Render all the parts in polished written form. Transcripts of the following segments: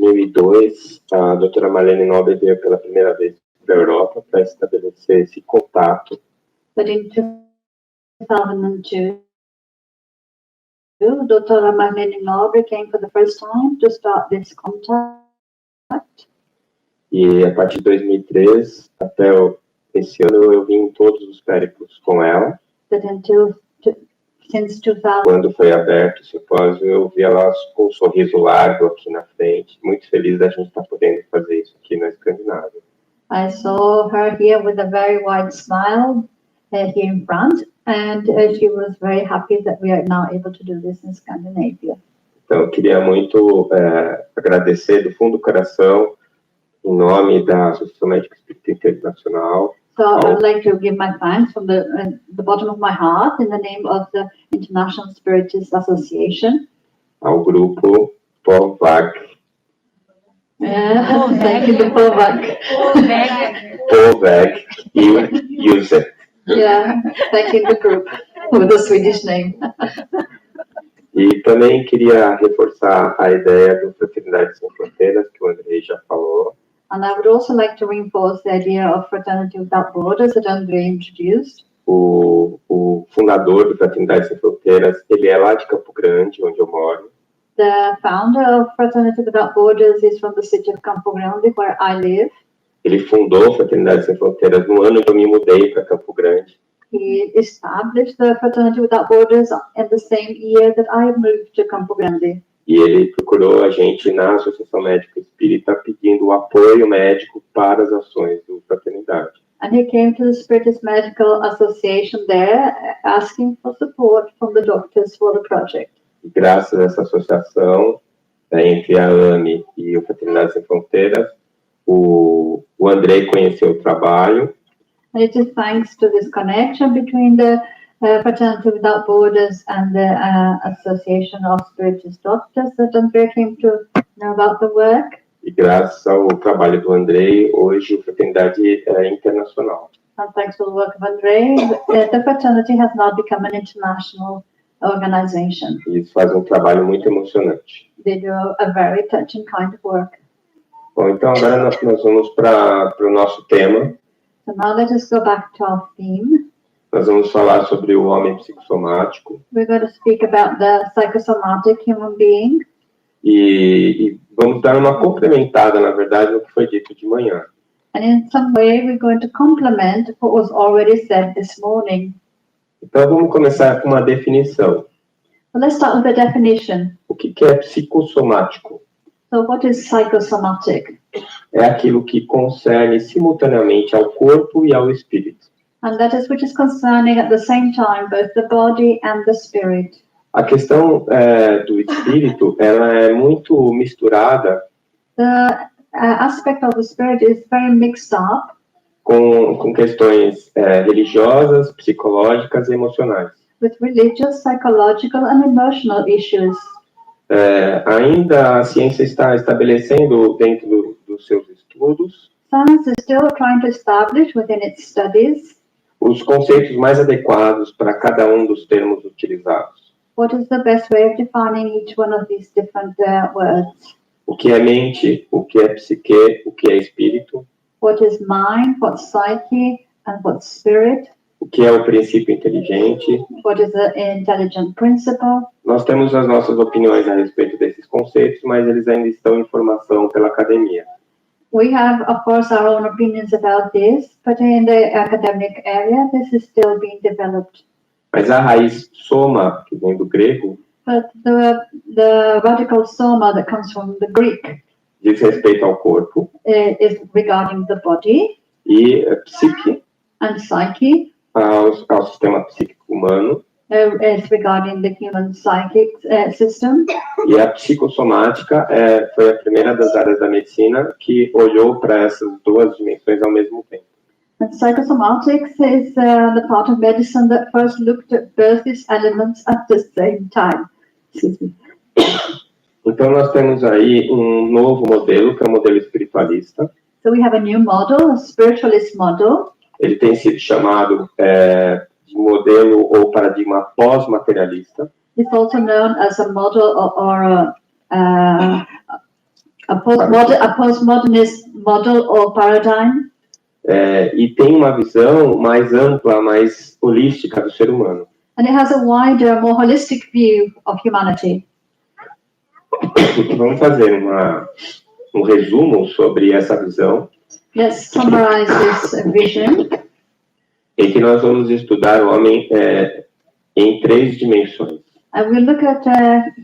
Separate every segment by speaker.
Speaker 1: 2002, a doutora Marlene Nobre veio pela primeira vez para a Europa para estabelecer esse contato.
Speaker 2: But in 2002, Dr. Marlene Nobre came for the first time to start this contact.
Speaker 1: E a partir de 2003 até esse ano eu vim em todos os périplos com ela.
Speaker 2: But since 2000,
Speaker 1: quando foi aberto o simpósio, eu vi ela com um sorriso largo aqui na frente, muito feliz da gente estar podendo fazer isso aqui na Escandinávia.
Speaker 2: I saw her here with a very wide smile here in front, and she was very happy that we are now able to do this in Scandinavia.
Speaker 1: Então, eu queria muito agradecer do fundo do coração, em nome da Associação Médica Espírita Internacional.
Speaker 2: So I would like to give my thanks from the bottom of my heart in the name of the International Spiritist Association.
Speaker 1: Ao grupo POVAC.
Speaker 2: Thank you to POVAC.
Speaker 1: POVAC e USET.
Speaker 2: Yeah, thank you the group with the Swedish name.
Speaker 1: E também queria reforçar a ideia do Fraternidade Sem Fronteiras, que o Andrei já falou.
Speaker 2: And I would also like to reinforce the idea of Fraternity Without Borders that Andrei introduced.
Speaker 1: O fundador do Fraternidade Sem Fronteiras, ele é lá de Campo Grande, onde eu moro.
Speaker 2: The founder of Fraternity Without Borders is from the city of Campo Grande, where I live.
Speaker 1: Ele fundou a Fraternidade Sem Fronteiras no ano que eu me mudei para Campo Grande.
Speaker 2: He established the Fraternity Without Borders in the same year that I moved to Campo Grande.
Speaker 1: E ele procurou a gente na Associação Médica Espírita pedindo apoio médico para as ações do Fraternidade.
Speaker 2: And he came to the Spiritist Medical Association there, asking for support from the doctors for the project.
Speaker 1: E graças a essa associação, entre a AME e o Fraternidade Sem Fronteiras, o Andrei conheceu o trabalho.
Speaker 2: And it is thanks to this connection between the Fraternity Without Borders and the Association of Spiritist Doctors that Andrei came to know about the work.
Speaker 1: E graças ao trabalho do Andrei, hoje a Fraternidade é internacional.
Speaker 2: And thanks to the work of Andrei, the fraternity has now become an international organization.
Speaker 1: E eles fazem um trabalho muito emocionante.
Speaker 2: They do a very touching kind of work.
Speaker 1: Bom, então agora nós vamos para o nosso tema.
Speaker 2: So now let us go back to our theme.
Speaker 1: Nós vamos falar sobre o homem psicossomático.
Speaker 2: We're going to speak about the psychosomatic human being.
Speaker 1: E vamos dar uma complementada, na verdade, no que foi dito de manhã.
Speaker 2: And in some way we're going to complement what was already said this morning.
Speaker 1: Então vamos começar com uma definição.
Speaker 2: So let's start with the definition.
Speaker 1: O que é psicossomático?
Speaker 2: So what is psychosomatic?
Speaker 1: É aquilo que concerne simultaneamente ao corpo e ao espírito.
Speaker 2: And that is which is concerning at the same time both the body and the spirit.
Speaker 1: A questão do espírito, ela é muito misturada.
Speaker 2: The aspect of the spirit is very mixed up.
Speaker 1: Com questões religiosas, psicológicas e emocionais.
Speaker 2: With religious, psychological and emotional issues.
Speaker 1: Ainda a ciência está estabelecendo dentro dos seus estudos.
Speaker 2: Science is still trying to establish within its studies
Speaker 1: os conceitos mais adequados para cada um dos termos utilizados.
Speaker 2: What is the best way of defining each one of these different words?
Speaker 1: O que é mente, o que é psique, o que é espírito.
Speaker 2: What is mind, what's psyche, and what's spirit?
Speaker 1: O que é o princípio inteligente.
Speaker 2: What is the intelligent principle?
Speaker 1: Nós temos as nossas opiniões a respeito desses conceitos, mas eles ainda estão em formação pela academia.
Speaker 2: We have, of course, our own opinions about this, but in the academic area, this is still being developed.
Speaker 1: Mas a raiz soma, que vem do grego,
Speaker 2: but the radical soma that comes from the Greek
Speaker 1: diz respeito ao corpo,
Speaker 2: is regarding the body,
Speaker 1: e psique,
Speaker 2: and psyche,
Speaker 1: ao sistema psíquico humano,
Speaker 2: is regarding the human psychic system.
Speaker 1: E a psicossomática foi a primeira das áreas da medicina que olhou para essas duas dimensões ao mesmo tempo.
Speaker 2: And psychosomatics is the part of medicine that first looked at both these elements at the same time. Excuse me.
Speaker 1: Então nós temos aí um novo modelo, que é o modelo espiritualista.
Speaker 2: So we have a new model, a spiritualist model.
Speaker 1: Ele tem sido chamado de modelo ou paradigma pós-materialista.
Speaker 2: It's also known as a model or a postmodernist model or paradigm.
Speaker 1: E tem uma visão mais ampla, mais holística do ser humano.
Speaker 2: And it has a wider, more holistic view of humanity.
Speaker 1: Vamos fazer um resumo sobre essa visão.
Speaker 2: Let's summarize this vision.
Speaker 1: Em que nós vamos estudar o homem em 3 dimensões.
Speaker 2: And we'll look at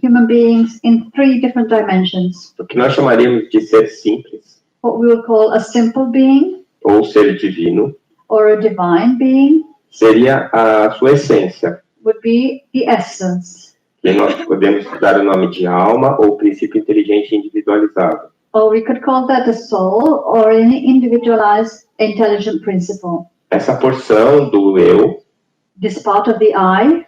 Speaker 2: human beings in 3 different dimensions.
Speaker 1: O que nós chamaríamos de ser simples,
Speaker 2: What we will call a simple being,
Speaker 1: ou ser divino,
Speaker 2: or a divine being,
Speaker 1: seria a sua essência,
Speaker 2: would be the essence.
Speaker 1: que nós podemos dar o nome de alma ou princípio inteligente individualizado.
Speaker 2: Or we could call that a soul or an individualized intelligent principle.
Speaker 1: Essa porção do eu,
Speaker 2: This part of the I,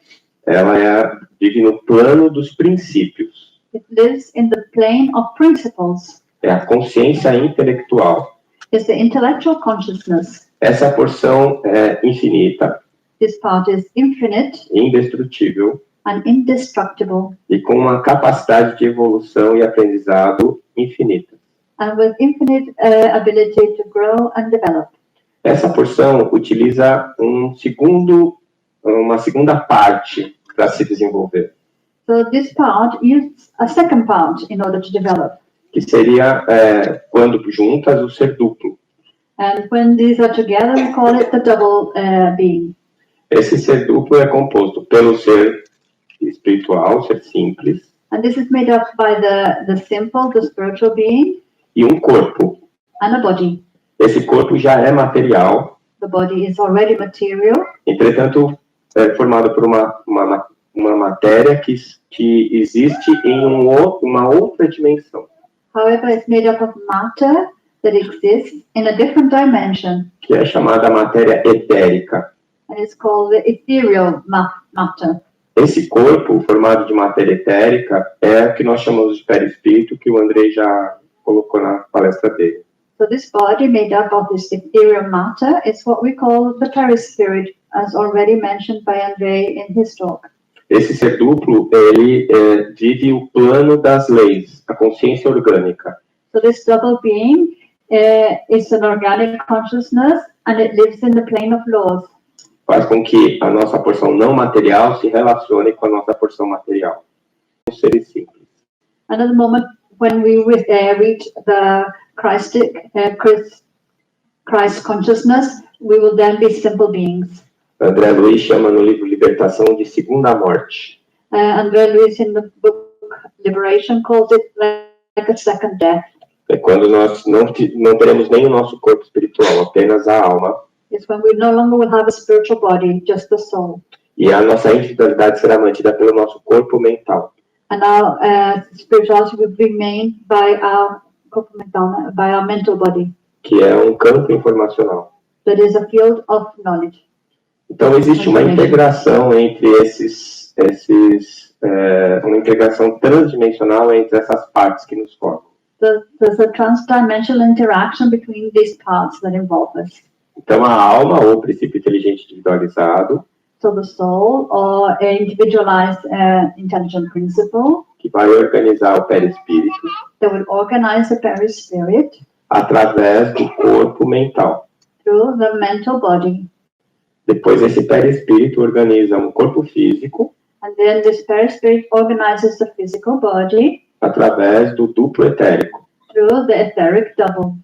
Speaker 1: ela vive no plano dos princípios.
Speaker 2: it lives in the plane of principles.
Speaker 1: É a consciência intelectual.
Speaker 2: It's the intellectual consciousness.
Speaker 1: Essa porção é infinita,
Speaker 2: This part is infinite
Speaker 1: indestrutível
Speaker 2: and indestructible,
Speaker 1: e com uma capacidade de evolução e aprendizado infinita.
Speaker 2: and with infinite ability to grow and develop.
Speaker 1: Essa porção utiliza uma segunda parte para se desenvolver,
Speaker 2: So this part uses a second part in order to develop.
Speaker 1: que seria, quando juntas, o ser duplo.
Speaker 2: And when these are together, we call it the double being.
Speaker 1: Esse ser duplo é composto pelo ser espiritual, ser simples,
Speaker 2: And this is made up by the simple, the spiritual being,
Speaker 1: e um corpo.
Speaker 2: and a body.
Speaker 1: Esse corpo já é material,
Speaker 2: The body is already material,
Speaker 1: entretanto, é formado por uma matéria que existe em uma outra dimensão,
Speaker 2: however, it's made up of matter that exists in a different dimension,
Speaker 1: que é chamada matéria etérica.
Speaker 2: and it's called the ethereal matter.
Speaker 1: Esse corpo, formado de matéria etérica, é o que nós chamamos de perispírito, que o Andrei já colocou na palestra dele.
Speaker 2: So this body made up of this ethereal matter is what we call the perispirit, as already mentioned by Andrei in his talk.
Speaker 1: Esse ser duplo, ele vive o plano das leis, a consciência orgânica.
Speaker 2: So this double being is an organic consciousness, and it lives in the plane of laws.
Speaker 1: Faz com que a nossa porção não material se relacione com a nossa porção material. Os seres simples.
Speaker 2: And at the moment when we reach the Christ consciousness, we will then be simple beings.
Speaker 1: André Luiz chama no livro Libertação de segunda morte.
Speaker 2: André Luiz in the book Liberation calls it like a second death.
Speaker 1: É quando nós não teremos nem o nosso corpo espiritual, apenas a alma.
Speaker 2: It's when we no longer will have a spiritual body, just the soul.
Speaker 1: E a nossa individualidade será mantida pelo nosso corpo mental.
Speaker 2: And our spirituality will remain by our mental body,
Speaker 1: Que é um campo informacional.
Speaker 2: that is a field of knowledge.
Speaker 1: Então existe uma integração entre uma integração transdimensional entre essas partes que nos formam.
Speaker 2: There's a transdimensional interaction between these parts that involve us.
Speaker 1: Então a alma, ou princípio inteligente individualizado,
Speaker 2: So the soul, or an individualized intelligent principle,
Speaker 1: que vai organizar o perispírito
Speaker 2: that will organize the perispirit
Speaker 1: através do corpo mental.
Speaker 2: through the mental body.
Speaker 1: Depois esse perispírito organiza um corpo físico
Speaker 2: And then this perispirit organizes the physical body
Speaker 1: através do duplo etérico.
Speaker 2: through the etheric double.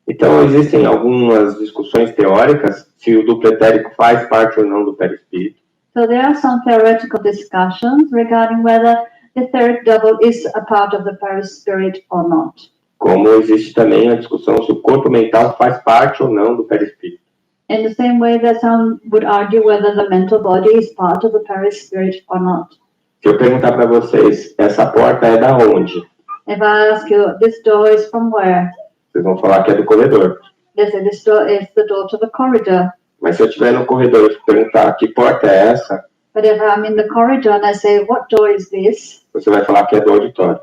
Speaker 1: Então existem algumas discussões teóricas se o duplo etérico faz parte ou não do perispírito.
Speaker 2: So there are some theoretical discussions regarding whether the etheric double is a part of the perispirit or not.
Speaker 1: Como existe também a discussão se o corpo mental faz parte ou não do perispírito.
Speaker 2: In the same way that some would argue whether the mental body is part of the perispirit or not.
Speaker 1: Se eu perguntar para vocês, essa porta é da onde?
Speaker 2: If I ask you, this door is from where?
Speaker 1: Vocês vão falar que é do corredor.
Speaker 2: They say this door is the door to the corridor.
Speaker 1: Mas se eu estiver no corredor e perguntar que porta é essa,
Speaker 2: But if I'm in the corridor and I say, what door is this?
Speaker 1: você vai falar que é do auditório.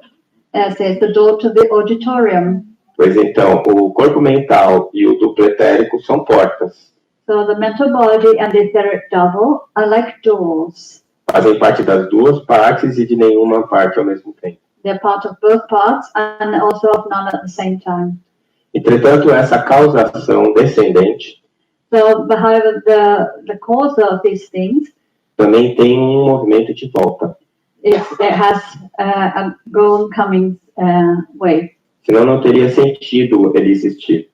Speaker 2: I say, it's the door to the auditorium.
Speaker 1: Pois então, o corpo mental e o duplo etérico são portas.
Speaker 2: So the mental body and the etheric double are like doors.
Speaker 1: Fazem parte das duas partes e de nenhuma parte ao mesmo tempo.
Speaker 2: They're part of both parts and also of none at the same time.
Speaker 1: Entretanto, essa causação descendente
Speaker 2: So, however, the cause of these things
Speaker 1: também tem um movimento de volta.
Speaker 2: it has a going-coming way.
Speaker 1: Senão não teria sentido ele existir.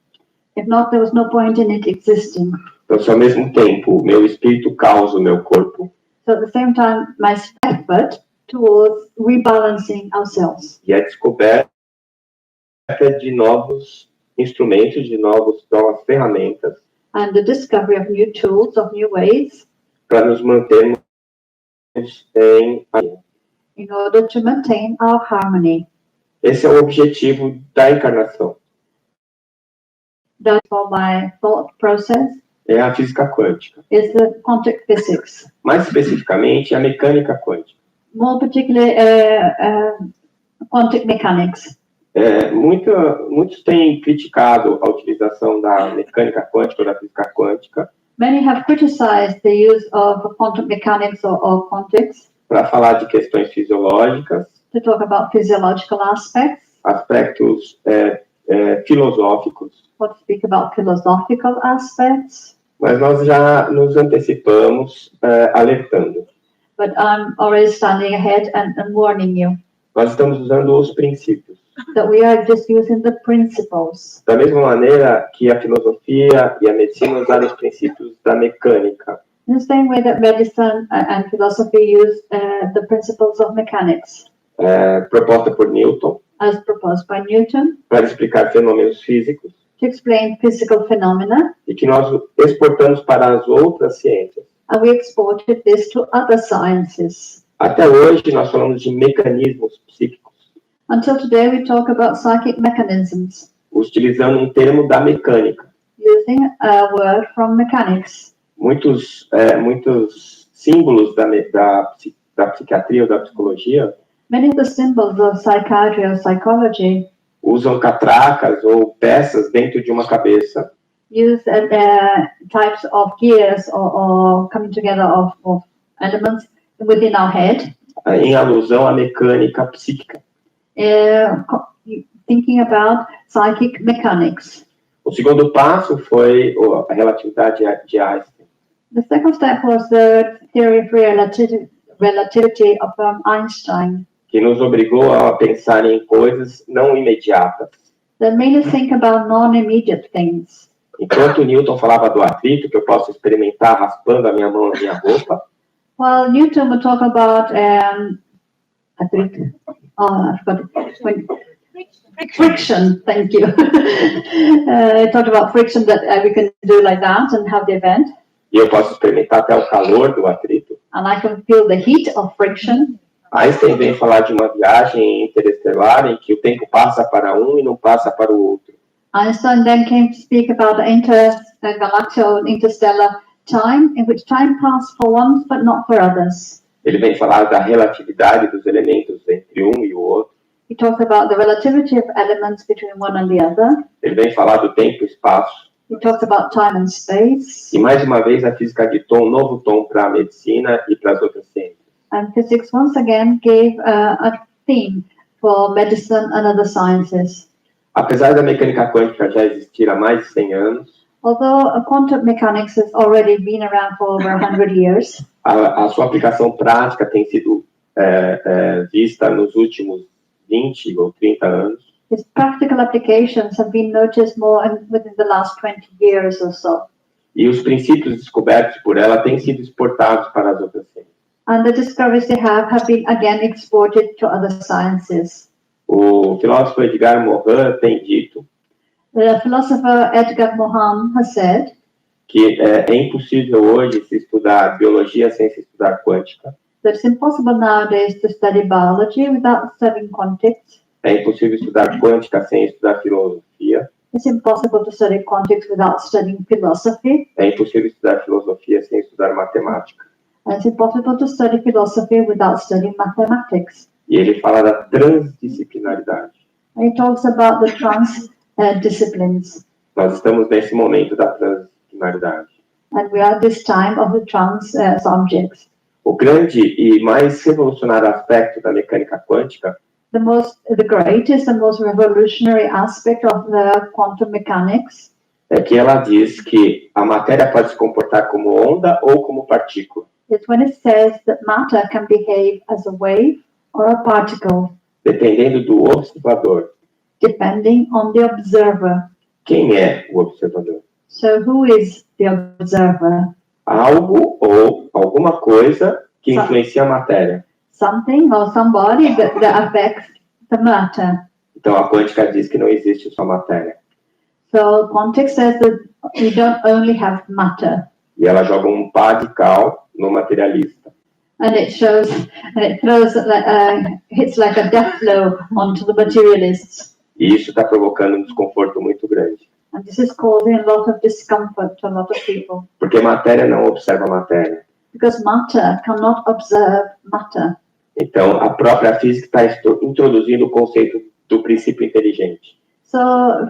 Speaker 2: If not, there was no point in it existing.
Speaker 1: Então, se ao mesmo tempo meu espírito causa o meu corpo,
Speaker 2: So at the same time, my effort towards rebalancing ourselves
Speaker 1: e a descoberta de novos instrumentos, de novas ferramentas
Speaker 2: and the discovery of new tools, of new ways,
Speaker 1: para nos mantermos em harmonia.
Speaker 2: in order to maintain our harmony.
Speaker 1: Esse é o objetivo da encarnação.
Speaker 2: That's for my thought process
Speaker 1: É a física quântica.
Speaker 2: is the quantum physics.
Speaker 1: Mais especificamente, a mecânica quântica.
Speaker 2: More particularly, quantum mechanics.
Speaker 1: Muitos têm criticado a utilização da mecânica quântica ou da física quântica
Speaker 2: Many have criticized the use of quantum mechanics or quantics
Speaker 1: para falar de questões fisiológicas,
Speaker 2: to talk about physiological aspects,
Speaker 1: aspectos filosóficos,
Speaker 2: or to speak about philosophical aspects.
Speaker 1: mas nós já nos antecipamos alertando.
Speaker 2: But I'm already standing ahead and warning you
Speaker 1: Nós estamos usando os princípios.
Speaker 2: that we are just using the principles.
Speaker 1: Da mesma maneira que a filosofia e a medicina usaram os princípios da mecânica.
Speaker 2: In the same way that medicine and philosophy use the principles of mechanics,
Speaker 1: Proposta por Newton,
Speaker 2: as proposed by Newton,
Speaker 1: para explicar fenômenos físicos,
Speaker 2: to explain physical phenomena,
Speaker 1: e que nós exportamos para as outras ciências.
Speaker 2: and we exported this to other sciences.
Speaker 1: Até hoje, nós falamos de mecanismos psíquicos,
Speaker 2: Until today, we talk about psychic mechanisms,
Speaker 1: utilizando um termo da mecânica.
Speaker 2: using a word from mechanics.
Speaker 1: Muitos símbolos da psiquiatria ou da psicologia
Speaker 2: Many of the symbols of psychiatry or psychology
Speaker 1: usam catracas ou peças dentro de uma cabeça
Speaker 2: use types of gears or coming together of elements within our head,
Speaker 1: em alusão à mecânica psíquica.
Speaker 2: thinking about psychic mechanics.
Speaker 1: O segundo passo foi a relatividade de Einstein.
Speaker 2: The second step was the theory of relativity of Einstein,
Speaker 1: Que nos obrigou a pensar em coisas não imediatas.
Speaker 2: that made us think about non-immediate things.
Speaker 1: Enquanto Newton falava do atrito, que eu posso experimentar raspando a minha mão na minha roupa,
Speaker 2: While Newton would talk about, I forgot it. Friction, thank you. He talked about friction that we can do like that and have the event.
Speaker 1: e eu posso experimentar até o calor do atrito.
Speaker 2: And I can feel the heat of friction.
Speaker 1: Einstein vem falar de uma viagem interestelar em que o tempo passa para um e não passa para o outro.
Speaker 2: Einstein then came to speak about intergalactic interstellar time, in which time passed for ones but not for others.
Speaker 1: Ele vem falar da relatividade dos elementos entre um e o outro.
Speaker 2: He talks about the relativity of elements between one and the other.
Speaker 1: Ele vem falar do tempo e espaço.
Speaker 2: He talks about time and space.
Speaker 1: E mais uma vez a física ditou um novo tom para a medicina e para as outras ciências.
Speaker 2: And physics once again gave a theme for medicine and other sciences.
Speaker 1: Apesar da mecânica quântica já existir há mais de 100 anos,
Speaker 2: Although quantum mechanics has already been around for over 100 years,
Speaker 1: a sua aplicação prática tem sido vista nos últimos 20 ou 30 anos.
Speaker 2: its practical applications have been noticed more within the last 20 years or so.
Speaker 1: E os princípios descobertos por ela têm sido exportados para as outras ciências.
Speaker 2: And the discoveries they have been again exported to other sciences.
Speaker 1: O filósofo Edgar Morin tem dito
Speaker 2: The philosopher Edgar Morin has said
Speaker 1: que é impossível hoje se estudar biologia sem se estudar quântica.
Speaker 2: that it's impossible nowadays to study biology without studying quantics.
Speaker 1: É impossível estudar quântica sem estudar filosofia.
Speaker 2: It's impossible to study quantics without studying philosophy.
Speaker 1: É impossível estudar filosofia sem estudar matemática.
Speaker 2: And it's impossible to study philosophy without studying mathematics.
Speaker 1: E ele fala da transdisciplinaridade.
Speaker 2: And he talks about the disciplines.
Speaker 1: Nós estamos nesse momento da transdisciplinaridade.
Speaker 2: And we are at this time of the subjects.
Speaker 1: O grande e mais revolucionário aspecto da mecânica quântica
Speaker 2: the greatest and most revolutionary aspect of the quantum mechanics
Speaker 1: é que ela diz que a matéria pode se comportar como onda ou como partícula.
Speaker 2: is when it says that matter can behave as a wave or a particle,
Speaker 1: Dependendo do observador.
Speaker 2: depending on the observer.
Speaker 1: Quem é o observador?
Speaker 2: So who is the observer?
Speaker 1: Algo ou alguma coisa que influencia a matéria.
Speaker 2: Something or somebody that affects the matter.
Speaker 1: Então a quântica diz que não existe só matéria.
Speaker 2: So quantic says that we don't only have matter.
Speaker 1: E ela joga um pá de cal no materialista.
Speaker 2: And it throws hits like a death blow onto the materialists.
Speaker 1: E isso está provocando um desconforto muito grande.
Speaker 2: And this is causing a lot of discomfort to a lot of people.
Speaker 1: Porque matéria não observa matéria.
Speaker 2: Because matter cannot observe matter.
Speaker 1: Então a própria física está introduzindo o conceito do princípio inteligente.
Speaker 2: So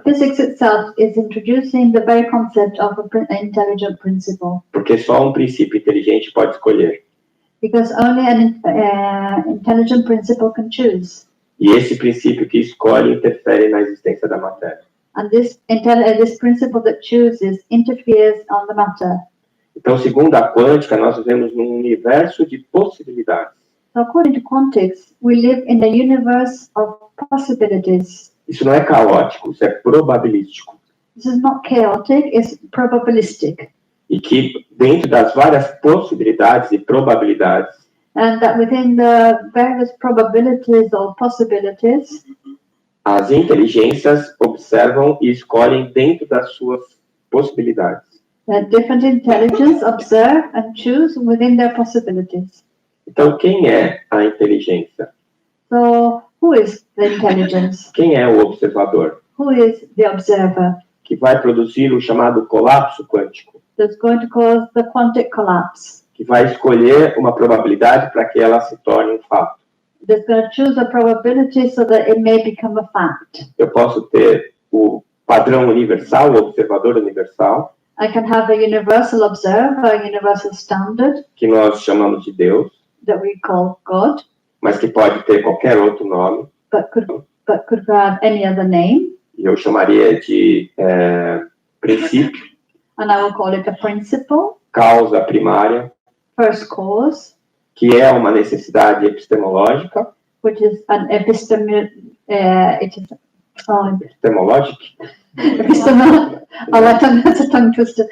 Speaker 2: physics itself is introducing the very concept of an intelligent principle.
Speaker 1: Porque só um princípio inteligente pode escolher.
Speaker 2: Because only an intelligent principle can choose.
Speaker 1: E esse princípio que escolhe interfere na existência da matéria.
Speaker 2: And this principle that chooses interferes on the matter.
Speaker 1: Então, segundo a quântica, nós vivemos num universo de possibilidades.
Speaker 2: So according to quantics, we live in a universe of possibilities.
Speaker 1: Isso não é caótico, isso é probabilístico.
Speaker 2: This is not chaotic, it's probabilistic.
Speaker 1: E que dentro das várias possibilidades e probabilidades,
Speaker 2: And that within the various probabilities or possibilities,
Speaker 1: as inteligências observam e escolhem dentro das suas possibilidades.
Speaker 2: different intelligence observe and choose within their possibilities.
Speaker 1: Então, quem é a inteligência?
Speaker 2: So who is the intelligence?
Speaker 1: Quem é o observador?
Speaker 2: Who is the observer?
Speaker 1: Que vai produzir o chamado colapso quântico.
Speaker 2: That's going to cause the quantic collapse.
Speaker 1: Que vai escolher uma probabilidade para que ela se torne um fato.
Speaker 2: That's going to choose a probability so that it may become a fact.
Speaker 1: Eu posso ter o padrão universal, o observador universal,
Speaker 2: I can have a universal observer, a universal standard
Speaker 1: que nós chamamos de Deus,
Speaker 2: that we call God,
Speaker 1: mas que pode ter qualquer outro nome,
Speaker 2: but could have any other name,
Speaker 1: e eu chamaria de princípio,
Speaker 2: and I will call it a principle,
Speaker 1: causa primária,
Speaker 2: first cause,
Speaker 1: que é uma necessidade epistemológica,
Speaker 2: which is an epistemologic. That's a tongue twister.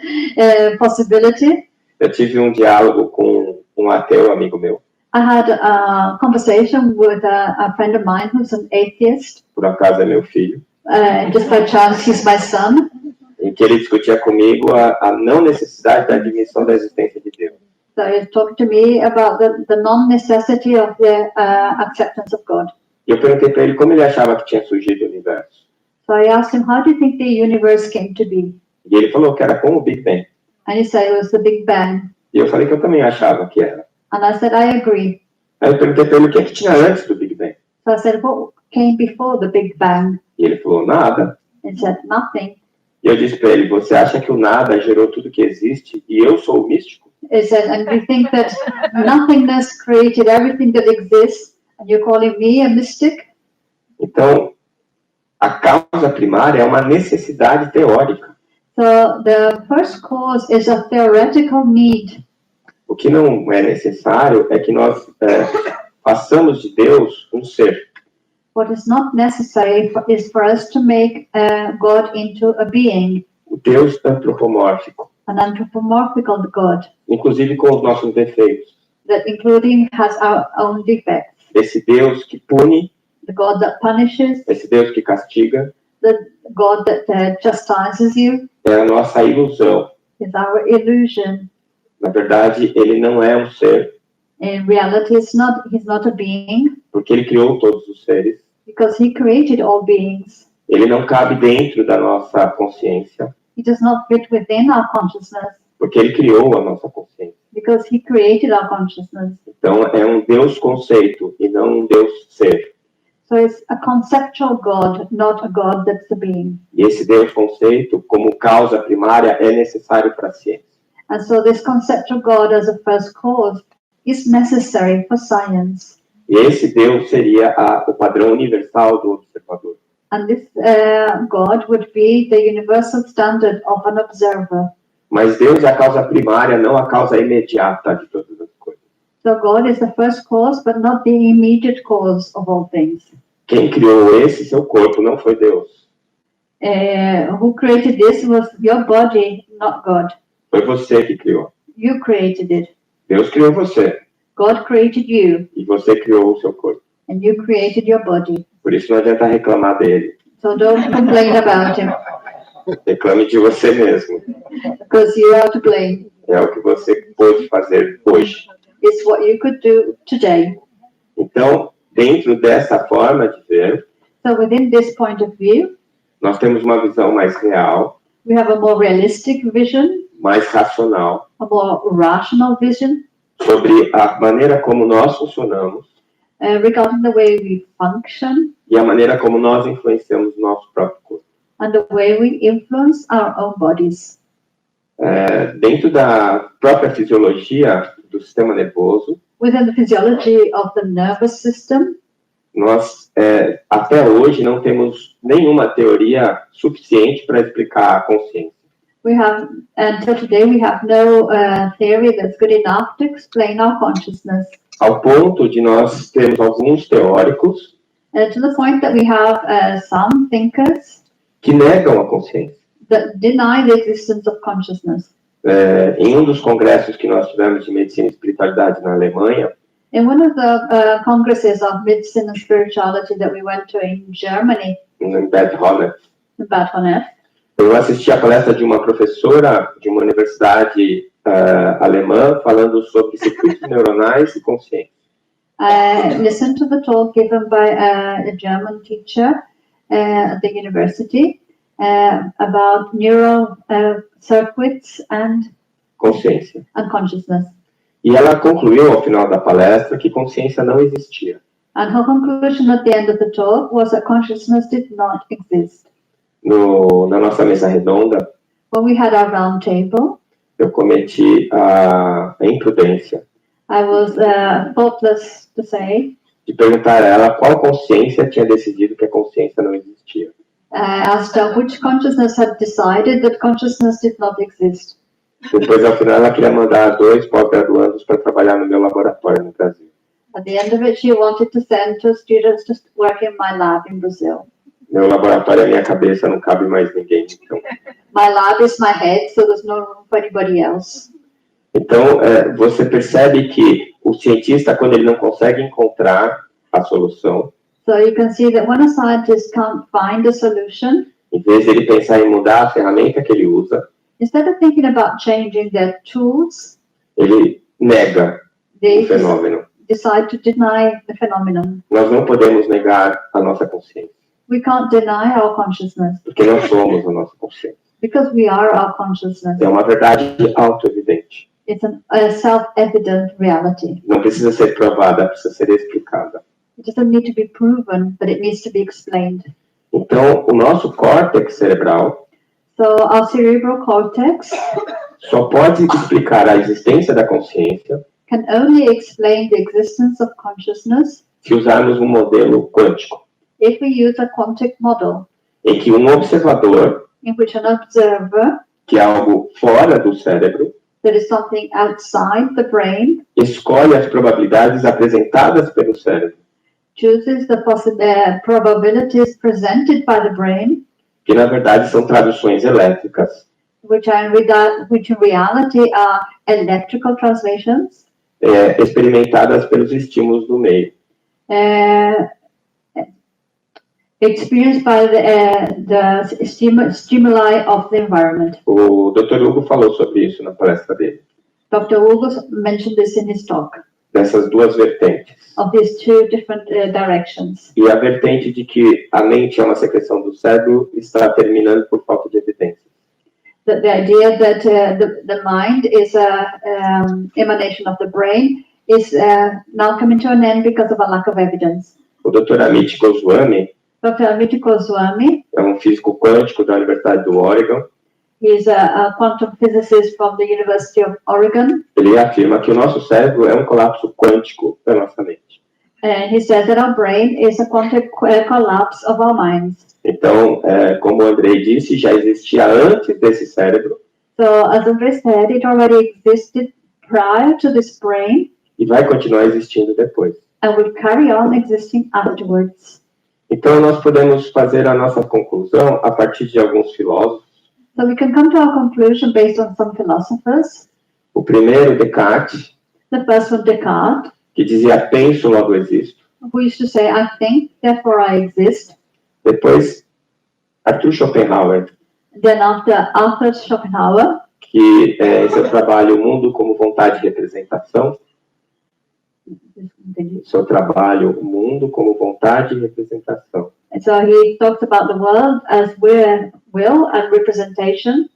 Speaker 2: Possibility.
Speaker 1: Eu tive um diálogo com um ateu amigo meu,
Speaker 2: I had a conversation with a friend of mine who's an atheist.
Speaker 1: por acaso é meu filho,
Speaker 2: Just by chance, he's my son.
Speaker 1: em que ele discutia comigo a não necessidade da admissão da existência de Deus.
Speaker 2: So he's talking to me about the non-necessity of the acceptance of God.
Speaker 1: E eu perguntei para ele como ele achava que tinha surgido o universo.
Speaker 2: So I asked him, how do you think the universe came to be?
Speaker 1: E ele falou que era como o Big Bang.
Speaker 2: And he said it was the Big Bang.
Speaker 1: E eu falei que eu também achava que era.
Speaker 2: And I said, I agree.
Speaker 1: Aí eu perguntei para ele o que tinha antes do Big Bang.
Speaker 2: So I said, what came before the Big Bang?
Speaker 1: E ele falou, nada.
Speaker 2: He said, nothing.
Speaker 1: E eu disse para ele, você acha que o nada gerou tudo que existe e eu sou o místico?
Speaker 2: He said, and you think that nothingness created everything that exists, and you're calling me a mystic?
Speaker 1: Então, a causa primária é uma necessidade teórica.
Speaker 2: So the first cause is a theoretical need.
Speaker 1: O que não é necessário é que nós façamos de Deus um ser.
Speaker 2: What is not necessary is for us to make God into a being,
Speaker 1: O Deus antropomórfico,
Speaker 2: an anthropomorphical God,
Speaker 1: inclusive com os nossos defeitos.
Speaker 2: that including has our own defects.
Speaker 1: Esse Deus que pune,
Speaker 2: The God that punishes,
Speaker 1: esse Deus que castiga,
Speaker 2: the God that chastises you,
Speaker 1: é a nossa ilusão.
Speaker 2: is our illusion.
Speaker 1: Na verdade, ele não é um ser,
Speaker 2: In reality, he's not a being,
Speaker 1: porque ele criou todos os seres.
Speaker 2: because he created all beings.
Speaker 1: Ele não cabe dentro da nossa consciência,
Speaker 2: He does not fit within our consciousness,
Speaker 1: porque ele criou a nossa consciência.
Speaker 2: because he created our consciousness.
Speaker 1: Então, é um Deus conceito e não um Deus ser.
Speaker 2: So it's a conceptual God, not a God that's a being.
Speaker 1: E esse Deus conceito, como causa primária, é necessário para a ciência.
Speaker 2: And so this conceptual God as a first cause is necessary for science.
Speaker 1: E esse Deus seria o padrão universal do observador.
Speaker 2: And this God would be the universal standard of an observer.
Speaker 1: Mas Deus é a causa primária, não a causa imediata de todas as coisas.
Speaker 2: So God is the first cause, but not the immediate cause of all things.
Speaker 1: Quem criou esse seu corpo não foi Deus.
Speaker 2: Who created this was your body, not God.
Speaker 1: Foi você que criou.
Speaker 2: You created it.
Speaker 1: Deus criou você.
Speaker 2: God created you,
Speaker 1: E você criou o seu corpo.
Speaker 2: and you created your body.
Speaker 1: Por isso não adianta reclamar dele.
Speaker 2: So don't complain about him,
Speaker 1: Reclame de você mesmo.
Speaker 2: because you are to blame.
Speaker 1: É o que você pôde fazer hoje.
Speaker 2: It's what you could do today.
Speaker 1: Então, dentro dessa forma de ver,
Speaker 2: So within this point of view,
Speaker 1: nós temos uma visão mais real,
Speaker 2: we have a more realistic vision,
Speaker 1: mais racional,
Speaker 2: a more rational vision
Speaker 1: sobre a maneira como nós funcionamos
Speaker 2: regarding the way we function
Speaker 1: e a maneira como nós influenciamos o nosso próprio corpo.
Speaker 2: and the way we influence our own bodies.
Speaker 1: Dentro da própria fisiologia do sistema nervoso,
Speaker 2: Within the physiology of the nervous system,
Speaker 1: nós até hoje não temos nenhuma teoria suficiente para explicar a consciência.
Speaker 2: until today, we have no theory that's good enough to explain our consciousness.
Speaker 1: Ao ponto de nós termos alguns teóricos
Speaker 2: To the point that we have some thinkers
Speaker 1: que negam a consciência.
Speaker 2: that deny the existence of consciousness.
Speaker 1: Em dos congressos que nós tivemos de medicina e espiritualidade na Alemanha,
Speaker 2: In one of the congresses of medicine and spirituality that we went to in Germany,
Speaker 1: em Bad Honnef,
Speaker 2: in Bad Honnef,
Speaker 1: eu assisti a palestra de uma professora de uma universidade alemã falando sobre circuitos neuronais e consciência.
Speaker 2: listened to the talk given by a German teacher at the university about neural circuits and
Speaker 1: Consciência.
Speaker 2: consciousness.
Speaker 1: E ela concluiu ao final da palestra que consciência não existia.
Speaker 2: And her conclusion at the end of the talk was that consciousness did not exist.
Speaker 1: Na nossa mesa redonda,
Speaker 2: When we had our round table,
Speaker 1: eu cometi a imprudência
Speaker 2: I was thoughtless to say,
Speaker 1: de perguntar a ela qual consciência tinha decidido que a consciência não existia.
Speaker 2: asked her which consciousness had decided that consciousness did not exist.
Speaker 1: Depois, ao final, ela queria mandar 2 pós-graduandos para trabalhar no meu laboratório no Brasil.
Speaker 2: At the end of it, she wanted to send 2 students to work in my lab in Brazil.
Speaker 1: Meu laboratório é minha cabeça, não cabe mais ninguém. Então,
Speaker 2: My lab is my head, so there's no room for anybody else.
Speaker 1: então você percebe que o cientista, quando ele não consegue encontrar a solução,
Speaker 2: So you can see that when a scientist can't find a solution,
Speaker 1: em vez de ele pensar em mudar a ferramenta que ele usa,
Speaker 2: instead of thinking about changing their tools,
Speaker 1: ele nega o
Speaker 2: they
Speaker 1: fenômeno.
Speaker 2: decide to deny the phenomenon.
Speaker 1: Nós não podemos negar a nossa consciência,
Speaker 2: We can't deny our consciousness
Speaker 1: porque nós somos a nossa consciência.
Speaker 2: because we are our consciousness.
Speaker 1: É uma verdade auto-evidente.
Speaker 2: It's a self-evident reality.
Speaker 1: Não precisa ser provada, precisa ser explicada.
Speaker 2: It doesn't need to be proven, but it needs to be explained.
Speaker 1: Então, o nosso córtex cerebral
Speaker 2: So our cerebral cortex
Speaker 1: só pode explicar a existência da consciência
Speaker 2: can only explain the existence of consciousness
Speaker 1: se usarmos um modelo quântico,
Speaker 2: if we use a quantic model
Speaker 1: em que um observador,
Speaker 2: in which an observer,
Speaker 1: que é algo fora do cérebro,
Speaker 2: that is something outside the brain,
Speaker 1: escolhe as probabilidades apresentadas pelo cérebro,
Speaker 2: chooses the probabilities presented by the brain,
Speaker 1: que na verdade são traduções elétricas,
Speaker 2: which in reality are electrical translations,
Speaker 1: experimentadas pelos estímulos do meio.
Speaker 2: experienced by the stimuli of the environment.
Speaker 1: O Dr. Hugo falou sobre isso na palestra dele,
Speaker 2: Dr. Hugo mentioned this in his talk,
Speaker 1: dessas duas vertentes.
Speaker 2: of these 2 different directions.
Speaker 1: E a vertente de que a mente é uma secreção do cérebro está terminando por falta de evidência.
Speaker 2: The idea that the mind is an emanation of the brain is now coming to an end because of a lack of evidence.
Speaker 1: O Dr. Amit Goswami
Speaker 2: Dr. Amit Goswami,
Speaker 1: é um físico quântico da Universidade do Oregon.
Speaker 2: he is a quantum physicist from the University of Oregon.
Speaker 1: Ele afirma que o nosso cérebro é um colapso quântico da nossa mente.
Speaker 2: And he says that our brain is a quantum collapse of our minds.
Speaker 1: Então, como o Andrei disse, já existia antes desse cérebro
Speaker 2: So, as Andrei said, it already existed prior to this brain
Speaker 1: e vai continuar existindo depois.
Speaker 2: and will carry on existing afterwards.
Speaker 1: Então, nós podemos fazer a nossa conclusão a partir de alguns filósofos.
Speaker 2: So we can come to our conclusion based on some philosophers.
Speaker 1: O primeiro, Descartes,
Speaker 2: The first one, Descartes,
Speaker 1: que dizia penso, logo existo.
Speaker 2: who used to say, I think, therefore I exist.
Speaker 1: Depois, Arthur Schopenhauer,
Speaker 2: Then after Arthur Schopenhauer,
Speaker 1: que em seu trabalho O Mundo como Vontade e Representação, seu trabalho O Mundo como Vontade e Representação.
Speaker 2: and so he talks about the world as will and representation.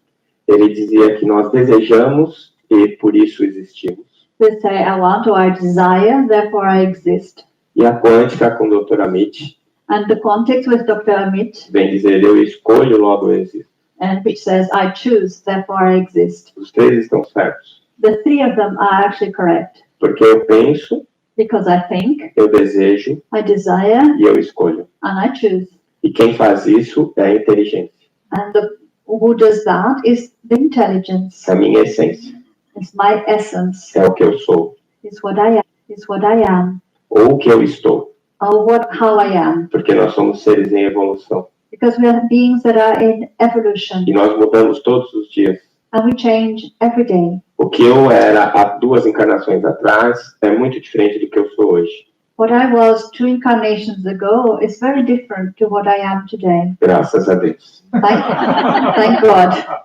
Speaker 1: Ele dizia que nós desejamos e por isso existimos.
Speaker 2: They say, I want or I desire, therefore I exist.
Speaker 1: E a quântica, com o Dr. Amit,
Speaker 2: And the context with Dr. Amit,
Speaker 1: vem dizer eu escolho, logo eu existo.
Speaker 2: and which says, I choose, therefore I exist.
Speaker 1: Os três estão certos.
Speaker 2: The three of them are actually correct.
Speaker 1: Porque eu penso,
Speaker 2: Because I think,
Speaker 1: eu desejo
Speaker 2: I desire,
Speaker 1: e eu escolho.
Speaker 2: and I choose.
Speaker 1: E quem faz isso é a inteligência,
Speaker 2: And who does that is the intelligence.
Speaker 1: é a minha essência,
Speaker 2: It's my essence.
Speaker 1: é o que eu sou.
Speaker 2: It's what I am. It's what I am.
Speaker 1: Ou o que eu estou,
Speaker 2: Or how I am.
Speaker 1: porque nós somos seres em evolução.
Speaker 2: Because we are beings that are in evolution.
Speaker 1: E nós mudamos todos os dias.
Speaker 2: And we change every day.
Speaker 1: O que eu era há 2 encarnações atrás é muito diferente do que eu sou hoje.
Speaker 2: What I was 2 incarnations ago is very different to what I am today.
Speaker 1: Graças a Deus.
Speaker 2: Thank God.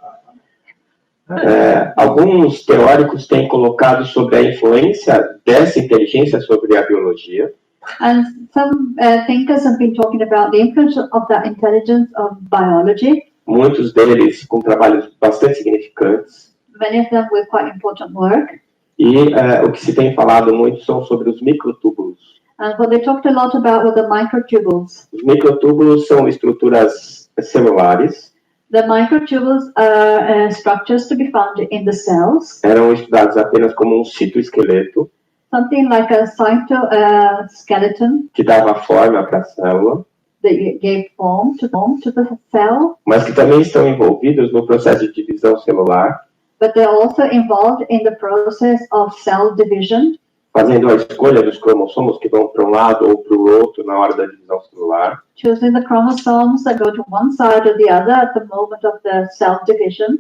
Speaker 1: Alguns teóricos têm colocado sobre a influência dessa inteligência sobre a biologia.
Speaker 2: And some thinkers have been talking about the influence of that intelligence of biology.
Speaker 1: Muitos deles com trabalhos bastante significantes.
Speaker 2: Many of them with quite important work.
Speaker 1: E o que se tem falado muito são sobre os microtúbulos.
Speaker 2: And what they talked a lot about were the microtubules.
Speaker 1: Os microtúbulos são estruturas celulares.
Speaker 2: The microtubules are structures to be found in the cells.
Speaker 1: Eram estudados apenas como um citoesqueleto,
Speaker 2: Something like a cytoskeleton
Speaker 1: que dava forma para a célula,
Speaker 2: that gave form to the cell,
Speaker 1: mas que também estão envolvidos no processo de divisão celular,
Speaker 2: but they're also involved in the process of cell division,
Speaker 1: fazendo a escolha dos cromossomos que vão para um lado ou para o outro na hora da divisão celular.
Speaker 2: choosing the chromosomes that go to one side or the other at the moment of the cell division.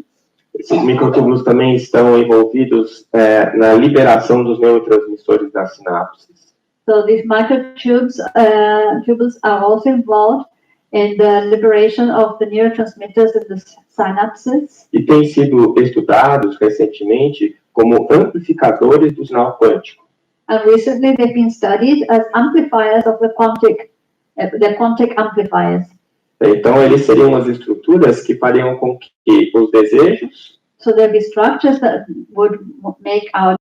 Speaker 1: Esses microtúbulos também estão envolvidos na liberação dos neurotransmissores das sinapses.
Speaker 2: So these microtubules are also involved in the liberation of the neurotransmitters in the synapses.
Speaker 1: E têm sido estudados recentemente como amplificadores do sinal quântico.
Speaker 2: And recently they've been studied as amplifiers of the quantic amplifiers.
Speaker 1: Então, eles seriam as estruturas que fariam com que os desejos
Speaker 2: So there'll be structures that would make our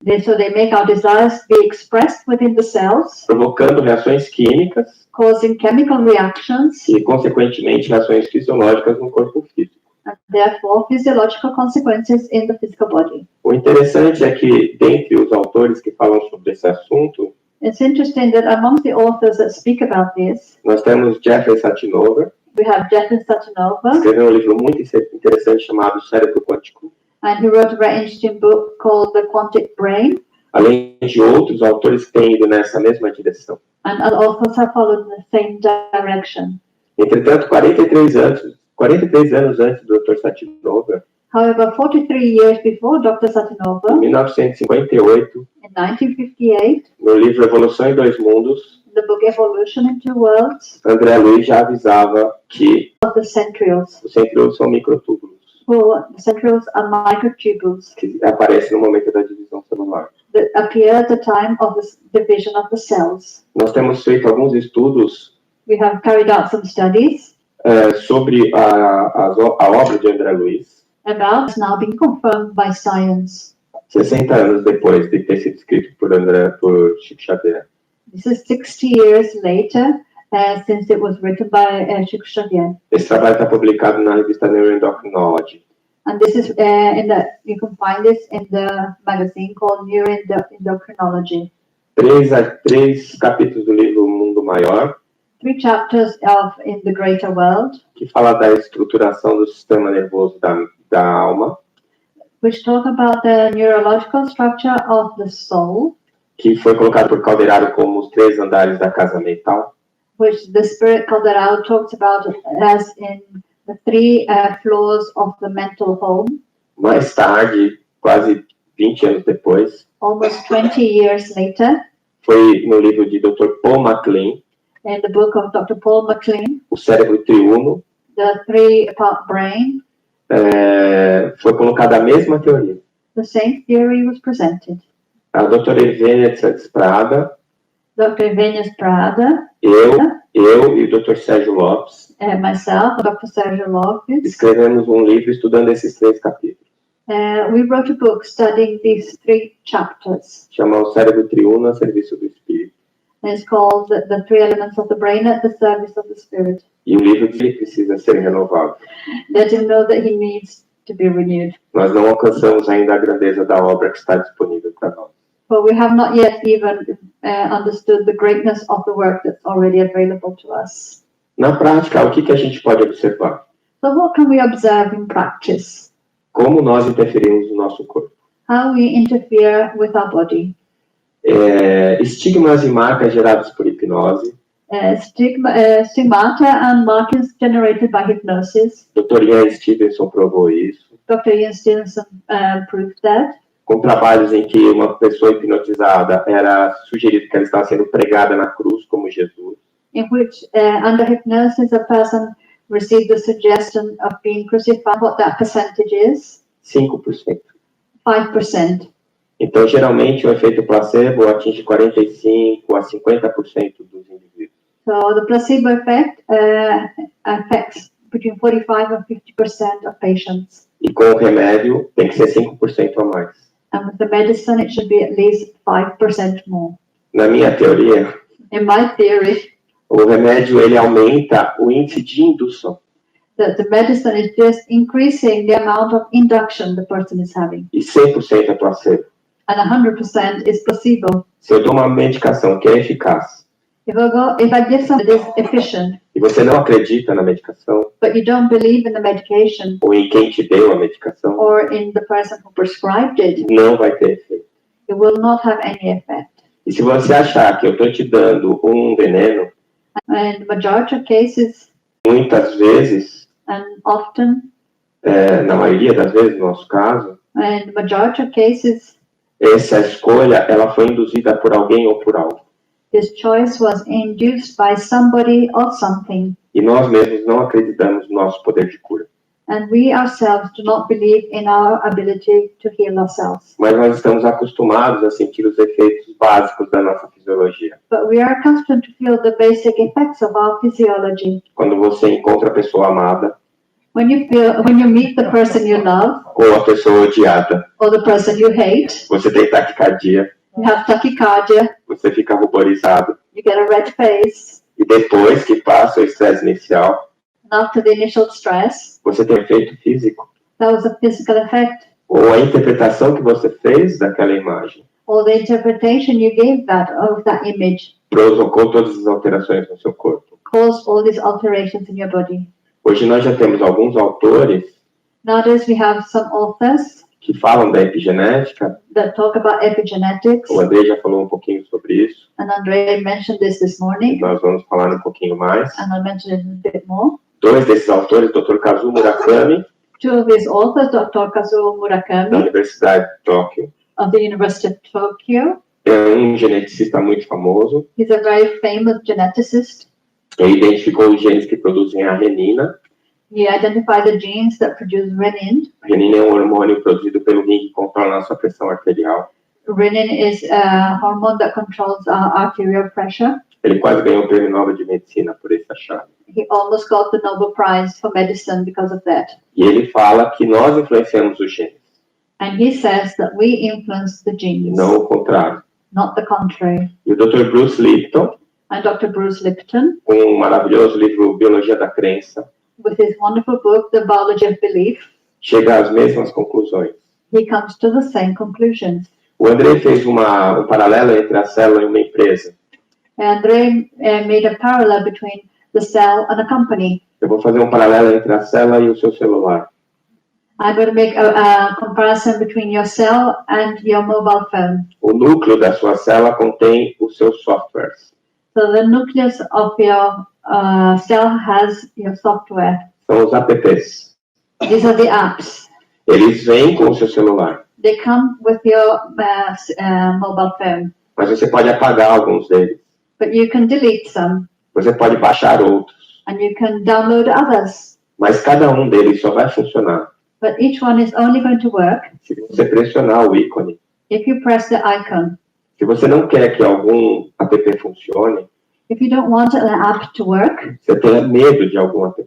Speaker 2: desires be expressed within the cells,
Speaker 1: provocando reações químicas
Speaker 2: causing chemical reactions
Speaker 1: e, consequentemente, reações fisiológicas no corpo físico.
Speaker 2: and therefore physiological consequences in the physical body.
Speaker 1: O interessante é que, dentre os autores que falam sobre esse assunto,
Speaker 2: It's interesting that amongst the authors that speak about this,
Speaker 1: nós temos Jeffrey Satinover,
Speaker 2: we have Jeffrey Satinova,
Speaker 1: escreveu um livro muito interessante chamado Cérebro Quântico,
Speaker 2: and he wrote a very interesting book called The Quantic Brain,
Speaker 1: além de outros autores que têm ido nessa mesma direção.
Speaker 2: and other authors have followed the same direction.
Speaker 1: Entretanto, 43 anos antes do Dr. Satinover,
Speaker 2: However, 43 years before Dr. Satinova,
Speaker 1: em 1958,
Speaker 2: in 1958,
Speaker 1: no livro Evolução em Dois Mundos,
Speaker 2: in the book Evolution in Two Worlds,
Speaker 1: André Luiz já avisava que
Speaker 2: of the centrioles.
Speaker 1: os centríolos são microtúbulos,
Speaker 2: The centrioles are microtubules
Speaker 1: que aparecem no momento da divisão celular.
Speaker 2: that appear at the time of the division of the cells.
Speaker 1: Nós temos feito alguns estudos
Speaker 2: We have carried out some studies
Speaker 1: sobre a obra de André Luiz,
Speaker 2: about it's now being confirmed by science.
Speaker 1: 60 anos depois de ter sido escrito por Chico Xavier.
Speaker 2: This is 60 years later since it was written by Chico Xavier.
Speaker 1: Esse trabalho está publicado na revista Neuroendocrinology.
Speaker 2: And this is you can find this in the magazine called Neuroendocrinology.
Speaker 1: três capítulos do livro Mundo Maior,
Speaker 2: 3 chapters In the Greater World,
Speaker 1: que fala da estruturação do sistema nervoso da alma,
Speaker 2: which talk about the neurological structure of the soul,
Speaker 1: que foi colocado por Calderaro como os 3 andares da casa mental,
Speaker 2: which the Spirit Calderaro talks about as in the 3 floors of the mental home.
Speaker 1: Mais tarde, quase 20 anos depois,
Speaker 2: Almost 20 years later,
Speaker 1: foi no livro de Dr. Paul MacLean,
Speaker 2: in the book of Dr. Paul MacLean,
Speaker 1: O Cérebro Triuno,
Speaker 2: the 3-part brain,
Speaker 1: foi colocada a mesma teoria.
Speaker 2: the same theory was presented.
Speaker 1: A doutora Evênia de Santos Prada,
Speaker 2: Dr. Evenius Prada,
Speaker 1: eu e o Dr. Sérgio Lopes
Speaker 2: myself, Dr. Sergio Lopes,
Speaker 1: escrevemos um livro estudando esses 3 capítulos.
Speaker 2: we wrote a book studying these 3 chapters.
Speaker 1: Chama O Cérebro Triuno a Serviço do Espírito.
Speaker 2: And it's called the 3 Elements of the Brain at the Service of the Spirit.
Speaker 1: E o livro precisa ser renovado.
Speaker 2: Let him know that he needs to be renewed.
Speaker 1: Nós não alcançamos ainda a grandeza da obra que está disponível para nós.
Speaker 2: But we have not yet even understood the greatness of the work that's already available to us.
Speaker 1: Na prática, o que a gente pode observar?
Speaker 2: So what can we observe in practice?
Speaker 1: Como nós interferimos no nosso corpo?
Speaker 2: How we interfere with our body.
Speaker 1: Estigmas e marcas gerados por hipnose.
Speaker 2: Stigmata and markings generated by hypnosis.
Speaker 1: Dr. Ian Stevenson provou isso.
Speaker 2: Dr. Ian Stevenson proved that.
Speaker 1: Com trabalhos em que uma pessoa hipnotizada era sugerido que ela estava sendo pregada na cruz como Jesus.
Speaker 2: In which, under hypnosis, a person received the suggestion of being crucified. What that percentage is?
Speaker 1: 5%.
Speaker 2: 5%.
Speaker 1: Então, geralmente, o efeito placebo atinge 45% a 50% dos indivíduos.
Speaker 2: So the placebo effect affects between 45 and 50% of patients.
Speaker 1: E com o remédio, tem que ser 5% a mais.
Speaker 2: And with the medicine, it should be at least 5% more.
Speaker 1: Na minha teoria,
Speaker 2: In my theory,
Speaker 1: o remédio ele aumenta o índice de indução.
Speaker 2: that the medicine is just increasing the amount of induction the person is having.
Speaker 1: E 100% é placebo.
Speaker 2: And 100% is placebo.
Speaker 1: Se eu dou uma medicação que é eficaz
Speaker 2: If I give something that is efficient,
Speaker 1: e você não acredita na medicação
Speaker 2: but you don't believe in the medication
Speaker 1: ou em quem te deu a medicação,
Speaker 2: or in the person who prescribed it,
Speaker 1: não vai ter efeito.
Speaker 2: it will not have any effect.
Speaker 1: E se você achar que eu estou te dando um veneno,
Speaker 2: And the majority of cases,
Speaker 1: muitas vezes,
Speaker 2: and often,
Speaker 1: na maioria das vezes no nosso caso,
Speaker 2: and the majority of cases,
Speaker 1: essa escolha ela foi induzida por alguém ou por algo.
Speaker 2: this choice was induced by somebody or something,
Speaker 1: E nós mesmos não acreditamos no nosso poder de cura.
Speaker 2: and we ourselves do not believe in our ability to heal ourselves.
Speaker 1: Mas nós estamos acostumados a sentir os efeitos básicos da nossa fisiologia.
Speaker 2: But we are accustomed to feel the basic effects of our physiology.
Speaker 1: Quando você encontra a pessoa amada
Speaker 2: When you meet the person you love
Speaker 1: ou a pessoa odiada,
Speaker 2: or the person you hate,
Speaker 1: você tem taquicardia,
Speaker 2: you have tachycardia,
Speaker 1: você fica ruborizado.
Speaker 2: you get a red face,
Speaker 1: E depois que passa o estresse inicial,
Speaker 2: and after the initial stress,
Speaker 1: você tem efeito físico.
Speaker 2: that was a physical effect,
Speaker 1: Ou a interpretação que você fez daquela imagem
Speaker 2: or the interpretation you gave of that image
Speaker 1: provocou todas as alterações no seu corpo.
Speaker 2: caused all these alterations in your body.
Speaker 1: Hoje nós já temos alguns autores
Speaker 2: Nowadays we have some authors
Speaker 1: que falam da epigenética.
Speaker 2: that talk about epigenetics,
Speaker 1: O André já falou um pouquinho sobre isso.
Speaker 2: and Andre mentioned this morning,
Speaker 1: Nós vamos falar um pouquinho mais.
Speaker 2: and I'll mention it a bit more.
Speaker 1: 2 desses autores, Dr. Kazuo Murakami,
Speaker 2: 2 of these authors, Dr. Kazuo
Speaker 1: da
Speaker 2: Murakami
Speaker 1: Universidade de Tóquio,
Speaker 2: of the University of Tokyo.
Speaker 1: é um geneticista muito famoso.
Speaker 2: He's a very famous geneticist.
Speaker 1: Ele identificou os genes que produzem a renina.
Speaker 2: He identified the genes that produce renin.
Speaker 1: A renina é um hormônio produzido pelo rim que controla a nossa pressão arterial.
Speaker 2: Renin is a hormone that controls our arterial pressure.
Speaker 1: Ele quase ganhou o prêmio Nobel de Medicina por esse achado.
Speaker 2: He almost got the Nobel Prize for medicine because of that.
Speaker 1: E ele fala que nós influenciamos os genes,
Speaker 2: And he says that we influence the genes,
Speaker 1: não o contrário.
Speaker 2: not the contrary.
Speaker 1: E o Dr. Bruce Lipton,
Speaker 2: And Dr. Bruce Lipton,
Speaker 1: com um maravilhoso livro Biologia da Crença,
Speaker 2: with his wonderful book, The Biology of Belief,
Speaker 1: chega às mesmas conclusões.
Speaker 2: he comes to the same conclusions.
Speaker 1: O Andrei fez um paralelo entre a célula e uma empresa.
Speaker 2: Andrei made a parallel between the cell and a company.
Speaker 1: Eu vou fazer um paralelo entre a célula e o seu celular.
Speaker 2: I'm going to make a comparison between your cell and your mobile phone.
Speaker 1: O núcleo da sua célula contém os seus softwares.
Speaker 2: So the nucleus of your cell has your software.
Speaker 1: São os apps.
Speaker 2: These are the apps.
Speaker 1: Eles vêm com o seu celular.
Speaker 2: They come with your mobile phone.
Speaker 1: Mas você pode apagar alguns deles.
Speaker 2: But you can delete some.
Speaker 1: Você pode baixar outros.
Speaker 2: And you can download others.
Speaker 1: Mas cada um deles só vai funcionar
Speaker 2: But each one is only going to work
Speaker 1: se você pressionar o ícone.
Speaker 2: if you press the icon.
Speaker 1: Se você não quer que algum app funcione,
Speaker 2: If you don't want an app to work,
Speaker 1: você tenha medo de algum app.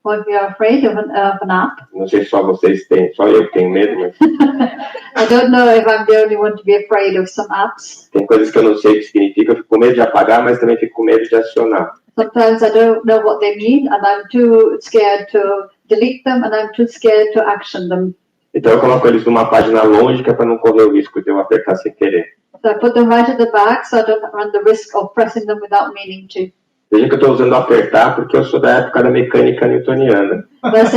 Speaker 2: or if you're afraid of an app,
Speaker 1: Não sei se só vocês têm, só eu que tenho medo, mas
Speaker 2: I don't know if I'm the only one to be afraid of some apps.
Speaker 1: tem coisas que eu não sei o que significa. Eu fico com medo de apagar, mas também fico com medo de acionar.
Speaker 2: Sometimes I don't know what they mean, and I'm too scared to delete them, and I'm too scared to action them.
Speaker 1: Então eu coloco eles numa página longe, que é para não correr o risco de eu apertar sem querer.
Speaker 2: So I put them right at the back, so I don't run the risk of pressing them without meaning to.
Speaker 1: Veja que eu estou usando apertar porque eu sou da época da mecânica newtoniana.
Speaker 2: But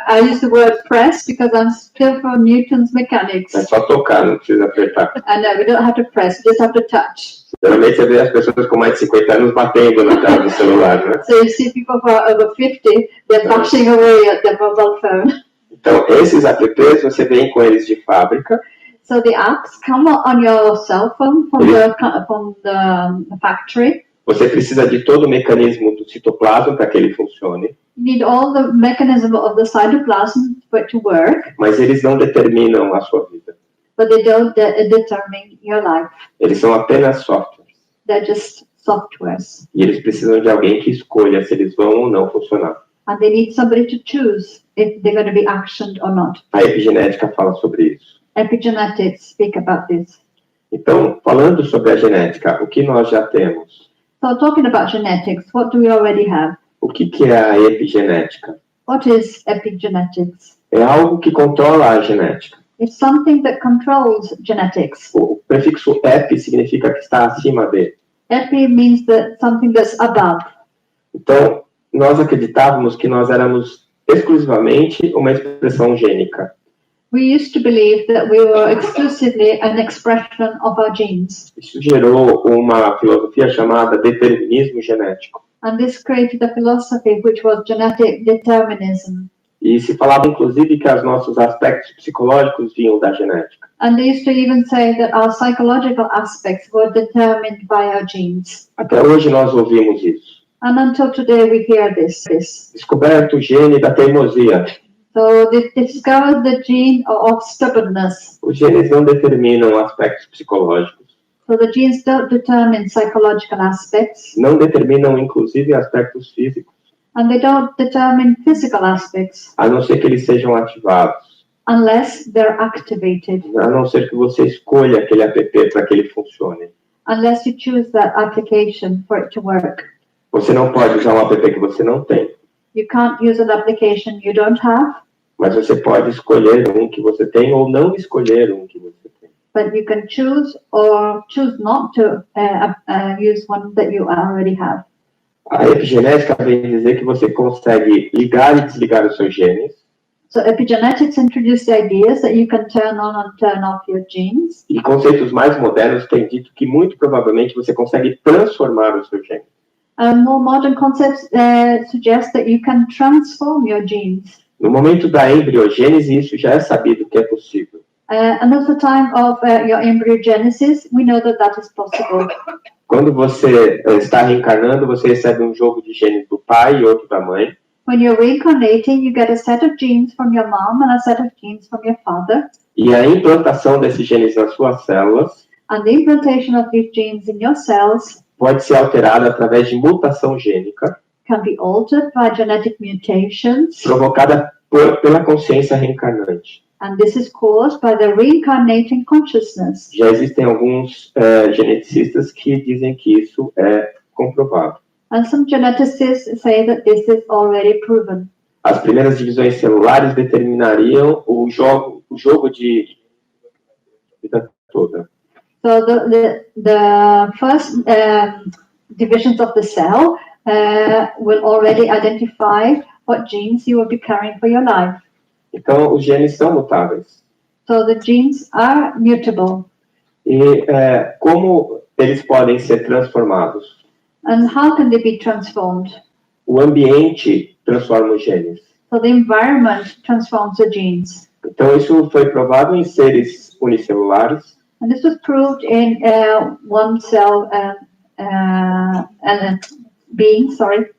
Speaker 2: I use the word press because I'm still from Newton's mechanics.
Speaker 1: É só tocar, não precisa apertar.
Speaker 2: I know, we don't have to press, we just have to touch.
Speaker 1: Geralmente você vê as pessoas com mais de 50 anos batendo na tela do celular, né?
Speaker 2: So you see people who are over 50, they're bashing away at their mobile phone.
Speaker 1: Então, esses apps, você vem com eles de fábrica.
Speaker 2: So the apps come on your cell phone from the factory.
Speaker 1: Você precisa de todo o mecanismo do citoplasma para que ele funcione.
Speaker 2: You need all the mechanism of the cytoplasm for it to work,
Speaker 1: Mas eles não determinam a sua vida.
Speaker 2: but they don't determine your life.
Speaker 1: Eles são apenas softwares.
Speaker 2: They're just softwares.
Speaker 1: E eles precisam de alguém que escolha se eles vão ou não funcionar.
Speaker 2: And they need somebody to choose if they're going to be actioned or not.
Speaker 1: A epigenética fala sobre isso.
Speaker 2: Epigenetics speak about this.
Speaker 1: Então, falando sobre a genética, o que nós já temos?
Speaker 2: So talking about genetics, what do we already have?
Speaker 1: O que é a epigenética?
Speaker 2: What is epigenetics?
Speaker 1: É algo que controla a genética.
Speaker 2: It's something that controls genetics.
Speaker 1: O prefixo epi significa que está acima de.
Speaker 2: Epi means that something that's above.
Speaker 1: Então, nós acreditávamos que nós éramos exclusivamente uma expressão gênica.
Speaker 2: We used to believe that we were exclusively an expression of our genes.
Speaker 1: Isso gerou uma filosofia chamada determinismo genético.
Speaker 2: And this created a philosophy which was genetic determinism.
Speaker 1: E se falava, inclusive, que os nossos aspectos psicológicos vinham da genética.
Speaker 2: And they used to even say that our psychological aspects were determined by our genes.
Speaker 1: Até hoje nós ouvimos isso.
Speaker 2: And until today we hear this.
Speaker 1: Descoberto o gene da teimosia.
Speaker 2: So they discovered the gene of stubbornness.
Speaker 1: Os genes não determinam aspectos psicológicos.
Speaker 2: So the genes don't determine psychological aspects.
Speaker 1: Não determinam, inclusive, aspectos físicos.
Speaker 2: And they don't determine physical aspects
Speaker 1: A não ser que eles sejam ativados.
Speaker 2: unless they're activated.
Speaker 1: A não ser que você escolha aquele app para que ele funcione.
Speaker 2: Unless you choose that application for it to work.
Speaker 1: Você não pode usar um app que você não tem.
Speaker 2: You can't use an application you don't have,
Speaker 1: Mas você pode escolher um que você tem ou não escolher um que você tem.
Speaker 2: but you can choose or choose not to use one that you already have.
Speaker 1: A epigenética vem dizer que você consegue ligar e desligar os seus genes.
Speaker 2: So epigenetics introduced the ideas that you can turn on and turn off your genes.
Speaker 1: E conceitos mais modernos têm dito que muito provavelmente você consegue transformar os seus genes.
Speaker 2: And more modern concepts suggest that you can transform your genes.
Speaker 1: No momento da embriogênese, isso já é sabido que é possível.
Speaker 2: And at the time of your embryogenesis, we know that that is possible.
Speaker 1: Quando você está reencarnando, você recebe um jogo de genes do pai e outro da mãe.
Speaker 2: When you're reincarnating, you get a set of genes from your mom and a set of genes from your father.
Speaker 1: E a implantação desses genes nas suas células
Speaker 2: And the implantation of these genes in your cells
Speaker 1: pode ser alterada através de mutação gênica,
Speaker 2: can be altered by genetic mutations.
Speaker 1: provocada pela consciência reencarnante.
Speaker 2: And this is caused by the reincarnating consciousness.
Speaker 1: Já existem alguns geneticistas que dizem que isso é comprovado.
Speaker 2: And some geneticists say that this is already proven.
Speaker 1: As primeiras divisões celulares determinariam o jogo de vida toda.
Speaker 2: So the first divisions of the cell will already identify what genes you will be carrying for your life.
Speaker 1: Então, os genes são mutáveis.
Speaker 2: So the genes are mutable.
Speaker 1: E como eles podem ser transformados?
Speaker 2: And how can they be transformed?
Speaker 1: O ambiente transforma os genes.
Speaker 2: So the environment transforms the genes.
Speaker 1: Então, isso foi provado em seres unicelulares.
Speaker 2: And this was proved in one cell being, sorry.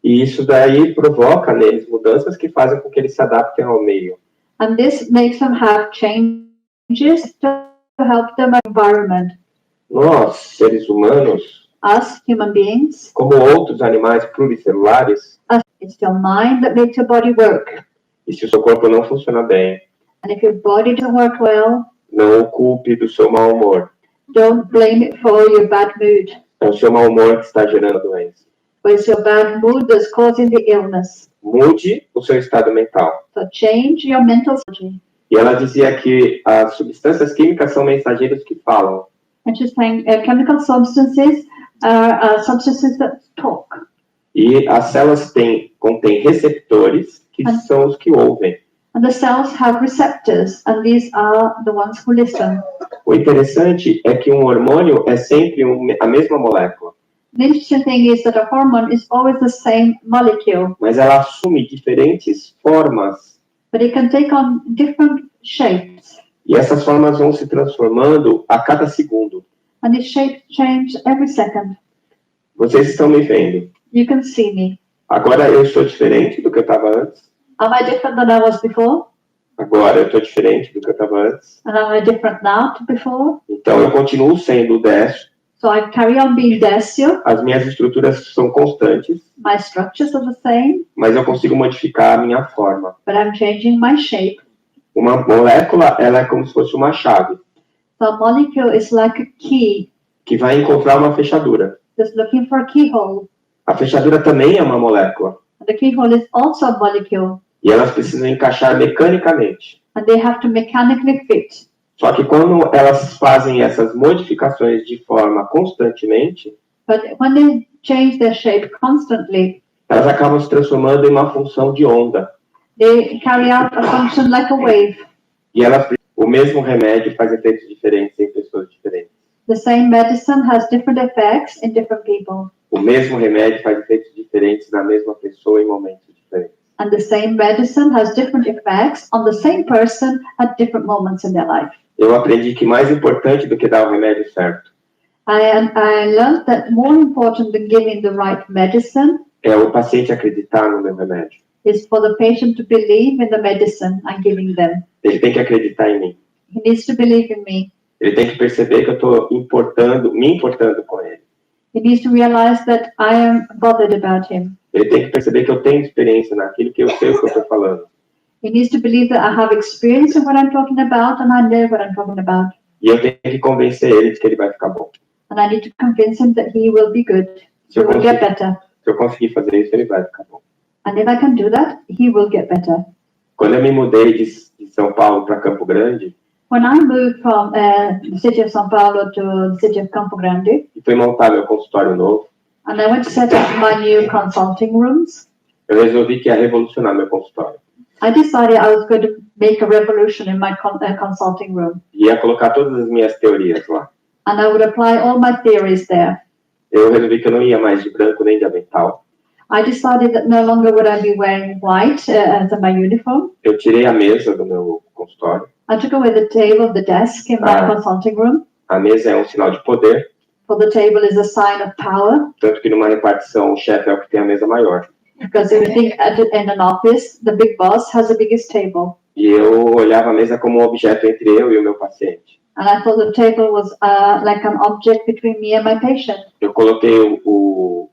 Speaker 1: E isso daí provoca neles mudanças que fazem com que eles se adaptem ao meio.
Speaker 2: And this makes them have changes to help them environment.
Speaker 1: Nós, seres humanos,
Speaker 2: Us, human beings,
Speaker 1: como outros animais pluricelulares,
Speaker 2: it's your mind that makes your body work.
Speaker 1: e se o seu corpo não funciona bem,
Speaker 2: And if your body doesn't work well,
Speaker 1: não o culpe do seu mau humor.
Speaker 2: don't blame it for your bad mood.
Speaker 1: É o seu mau humor que está gerando a doença.
Speaker 2: But it's your bad mood that's causing the illness.
Speaker 1: Mude o seu estado mental.
Speaker 2: So change your mental state.
Speaker 1: E ela dizia que as substâncias químicas são mensageiros que falam.
Speaker 2: And she's saying chemical substances are substances that talk.
Speaker 1: E as células contêm receptores, que são os que ouvem.
Speaker 2: And the cells have receptors, and these are the ones who listen.
Speaker 1: O interessante é que um hormônio é sempre a mesma molécula,
Speaker 2: The interesting thing is that a hormone is always the same molecule,
Speaker 1: mas ela assume diferentes formas.
Speaker 2: but it can take on different shapes.
Speaker 1: E essas formas vão se transformando a cada segundo.
Speaker 2: And these shapes change every second.
Speaker 1: Vocês estão me vendo.
Speaker 2: You can see me.
Speaker 1: Agora eu sou diferente do que eu estava antes.
Speaker 2: Am I different than I was before?
Speaker 1: Agora eu estou diferente do que eu estava antes.
Speaker 2: And am I different now to before?
Speaker 1: Então eu continuo sendo o Décio.
Speaker 2: So I carry on being Desio.
Speaker 1: As minhas estruturas são constantes,
Speaker 2: My structures are the same,
Speaker 1: mas eu consigo modificar a minha forma.
Speaker 2: but I'm changing my shape.
Speaker 1: Uma molécula, ela é como se fosse uma chave,
Speaker 2: So a molecule is like a key
Speaker 1: que vai encontrar uma fechadura.
Speaker 2: that's looking for a keyhole.
Speaker 1: A fechadura também é uma molécula,
Speaker 2: And the keyhole is also a molecule,
Speaker 1: e elas precisam encaixar mecanicamente.
Speaker 2: and they have to mechanically fit.
Speaker 1: Só que quando elas fazem essas modificações de forma constantemente,
Speaker 2: But when they change their shape constantly,
Speaker 1: elas acabam se transformando em uma função de onda.
Speaker 2: they carry out a function like a wave.
Speaker 1: E o mesmo remédio faz efeitos diferentes em pessoas diferentes.
Speaker 2: The same medicine has different effects in different people.
Speaker 1: O mesmo remédio faz efeitos diferentes na mesma pessoa em momentos diferentes.
Speaker 2: And the same medicine has different effects on the same person at different moments in their life.
Speaker 1: Eu aprendi que mais importante do que dar o remédio certo
Speaker 2: I learned that more important than giving the right medicine
Speaker 1: é o paciente acreditar no meu remédio.
Speaker 2: is for the patient to believe in the medicine I'm giving them.
Speaker 1: Ele tem que acreditar em mim.
Speaker 2: He needs to believe in me.
Speaker 1: Ele tem que perceber que eu estou me importando com ele.
Speaker 2: He needs to realize that I am bothered about him.
Speaker 1: Ele tem que perceber que eu tenho experiência naquilo, que eu sei o que eu estou falando.
Speaker 2: He needs to believe that I have experience in what I'm talking about and I know what I'm talking about.
Speaker 1: E eu tenho que convencer ele de que ele vai ficar bom.
Speaker 2: And I need to convince him that he will be good. He will get better.
Speaker 1: Se eu conseguir fazer isso, ele vai ficar bom.
Speaker 2: And if I can do that, he will get better.
Speaker 1: Quando eu me mudei de São Paulo para Campo Grande,
Speaker 2: When I moved from the city of São Paulo to the city of Campo Grande,
Speaker 1: e fui montar meu consultório novo,
Speaker 2: and I went to set up my new consulting rooms,
Speaker 1: eu resolvi que ia revolucionar meu consultório.
Speaker 2: I decided I was going to make a revolution in my consulting room.
Speaker 1: E ia colocar todas as minhas teorias lá.
Speaker 2: And I would apply all my theories there.
Speaker 1: Eu resolvi que eu não ia mais de branco nem de avental.
Speaker 2: I decided that no longer would I be wearing white as my uniform.
Speaker 1: Eu tirei a mesa do meu consultório.
Speaker 2: I took away the table, the desk in my consulting room.
Speaker 1: A mesa é um sinal de poder,
Speaker 2: For the table is a sign of power.
Speaker 1: tanto que numa repartição o chefe é o que tem a mesa maior.
Speaker 2: Because if you think in an office, the big boss has the biggest table.
Speaker 1: E eu olhava a mesa como um objeto entre eu e o meu paciente.
Speaker 2: And I thought the table was like an object between me and my patient.
Speaker 1: Eu coloquei o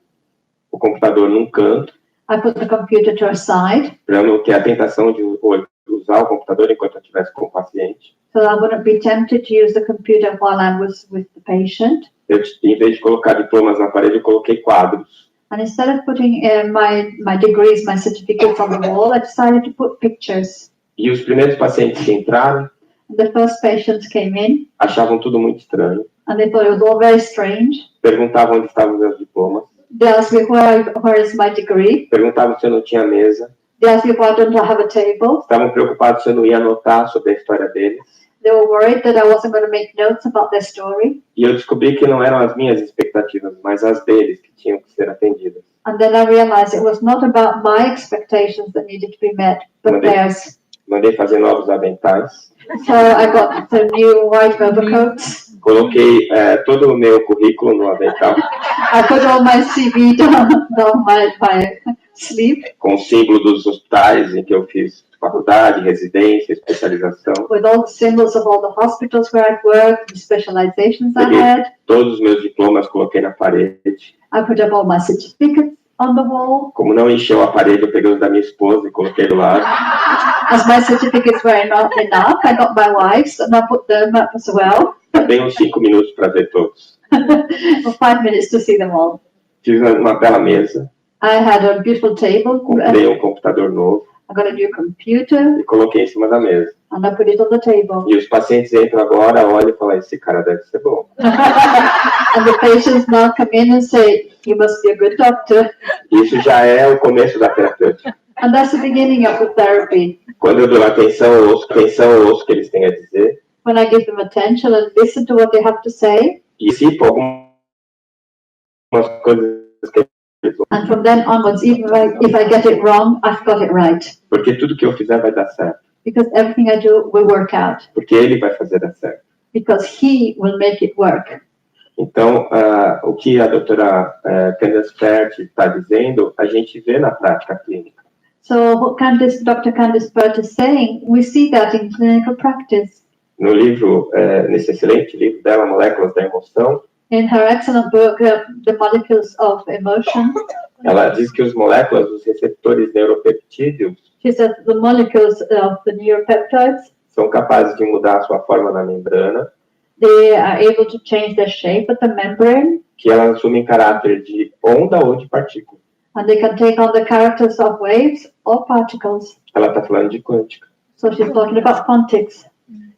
Speaker 1: computador num canto,
Speaker 2: I put the computer to a side
Speaker 1: para eu não ter a tentação de usar o computador enquanto eu estivesse com o paciente.
Speaker 2: so I wouldn't be tempted to use the computer while I was with the patient.
Speaker 1: Em vez de colocar diplomas na parede, eu coloquei quadros.
Speaker 2: And instead of putting my degrees, my certificates on the wall, I decided to put pictures.
Speaker 1: E os primeiros pacientes que entraram,
Speaker 2: The first patients came in,
Speaker 1: achavam tudo muito estranho,
Speaker 2: and they thought it was all very strange.
Speaker 1: perguntavam onde estavam meus diplomas,
Speaker 2: They asked me where is my degree.
Speaker 1: perguntavam se eu não tinha mesa,
Speaker 2: They asked me why don't I have a table.
Speaker 1: estavam preocupados se eu não ia anotar sobre a história deles.
Speaker 2: They were worried that I wasn't going to make notes about their story.
Speaker 1: E eu descobri que não eram as minhas expectativas, mas as deles que tinham que ser atendidas.
Speaker 2: And then I realized it was not about my expectations that needed to be met, but theirs.
Speaker 1: Mandei fazer novos aventais.
Speaker 2: So I got the new white overcoats.
Speaker 1: Coloquei todo o meu currículo no avental,
Speaker 2: I put all my CV down my sleeve
Speaker 1: com o símbolo dos hospitais em que eu fiz faculdade, residência, especialização.
Speaker 2: with all the symbols of all the hospitals where I'd worked, the specializations I had.
Speaker 1: Todos os meus diplomas coloquei na parede.
Speaker 2: I put up all my certificates on the wall.
Speaker 1: Como não encheu a parede, eu peguei os da minha esposa e coloquei do lado.
Speaker 2: As my certificates were not enough, I got my wife's and I put them up as well.
Speaker 1: Dei uns 5 minutos para ver todos.
Speaker 2: For 5 minutes to see them all.
Speaker 1: Fiz uma bela mesa,
Speaker 2: I had a beautiful table.
Speaker 1: comprei um computador novo
Speaker 2: I got a new computer
Speaker 1: e coloquei em cima da mesa.
Speaker 2: and I put it on the table.
Speaker 1: E os pacientes entram agora, olham e falam, esse cara deve ser bom.
Speaker 2: And the patients now come in and say, you must be a good doctor.
Speaker 1: Isso já é o começo da terapêutica.
Speaker 2: And that's the beginning of the therapy.
Speaker 1: Quando eu dou atenção, eu ouço o que eles têm a dizer.
Speaker 2: When I give them attention and listen to what they have to say.
Speaker 1: E cito algumas coisas que eles vão.
Speaker 2: And from then onwards, even if I get it wrong, I've got it right.
Speaker 1: Porque tudo que eu fizer vai dar certo.
Speaker 2: Because everything I do will work out.
Speaker 1: Porque ele vai fazer dar certo.
Speaker 2: Because he will make it work.
Speaker 1: Então, o que a doutora Candace Pert está dizendo, a gente vê na prática clínica.
Speaker 2: So what Dr. Candace Pert is saying, we see that in clinical practice.
Speaker 1: No livro, nesse excelente livro dela, Moléculas da Emoção,
Speaker 2: In her excellent book, The Molecules of Emotion,
Speaker 1: ela diz que os moléculas, os receptores neuropeptídeos,
Speaker 2: she says the molecules of the neuropeptides,
Speaker 1: são capazes de mudar a sua forma na membrana,
Speaker 2: they are able to change their shape at the membrane,
Speaker 1: que elas assumem caráter de onda ou de partícula.
Speaker 2: and they can take on the characters of waves or particles.
Speaker 1: Ela está falando de quântica.
Speaker 2: So she's talking about quantics.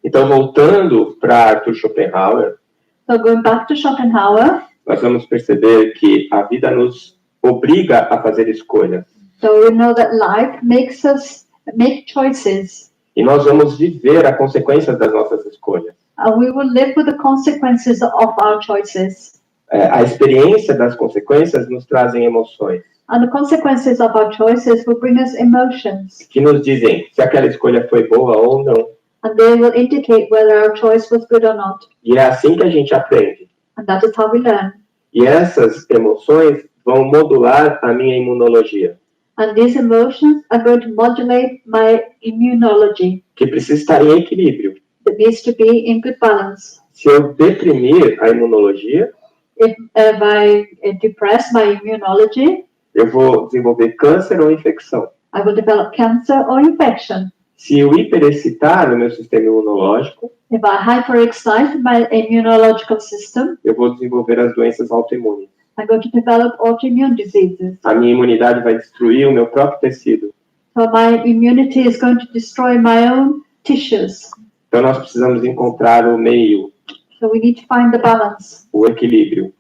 Speaker 1: Então, voltando para Arthur Schopenhauer,
Speaker 2: So going back to Schopenhauer,
Speaker 1: nós vamos perceber que a vida nos obriga a fazer escolhas.
Speaker 2: so we know that life makes us make choices,
Speaker 1: E nós vamos viver as consequências das nossas escolhas.
Speaker 2: and we will live with the consequences of our choices.
Speaker 1: A experiência das consequências nos trazem emoções,
Speaker 2: And the consequences of our choices will bring us emotions,
Speaker 1: que nos dizem se aquela escolha foi boa ou não.
Speaker 2: and they will indicate whether our choice was good or not.
Speaker 1: E é assim que a gente aprende.
Speaker 2: And that is how we learn.
Speaker 1: E essas emoções vão modular a minha imunologia,
Speaker 2: And these emotions are going to modulate my immunology.
Speaker 1: que precisa estar em equilíbrio.
Speaker 2: That needs to be in good balance.
Speaker 1: Se eu deprimir a imunologia,
Speaker 2: If I depress my immunology,
Speaker 1: eu vou desenvolver câncer ou infecção.
Speaker 2: I will develop cancer or infection.
Speaker 1: Se eu hiperexcitar o meu sistema imunológico,
Speaker 2: If I hyperexcite my immunological system,
Speaker 1: eu vou desenvolver as doenças autoimunes.
Speaker 2: I'm going to develop autoimmune diseases.
Speaker 1: A minha imunidade vai destruir o meu próprio tecido.
Speaker 2: So my immunity is going to destroy my own tissues.
Speaker 1: Então nós precisamos encontrar o meio,
Speaker 2: So we need to find the balance,
Speaker 1: o equilíbrio.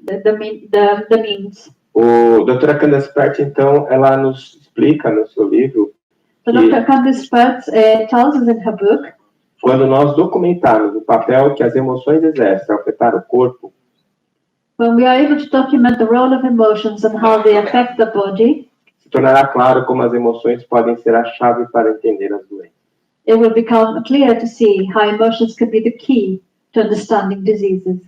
Speaker 2: the means.
Speaker 1: O doutora Candace Pert, então, ela nos explica no seu livro
Speaker 2: So
Speaker 1: que
Speaker 2: Dr. Candace Pert tells us in her book,
Speaker 1: quando nós documentarmos o papel que as emoções exercem ao afetar o corpo,
Speaker 2: when we are able to document the role of emotions and how they affect the body,
Speaker 1: se tornará claro como as emoções podem ser a chave para entender as doenças.
Speaker 2: it will become clear to see how emotions can be the key to understanding diseases.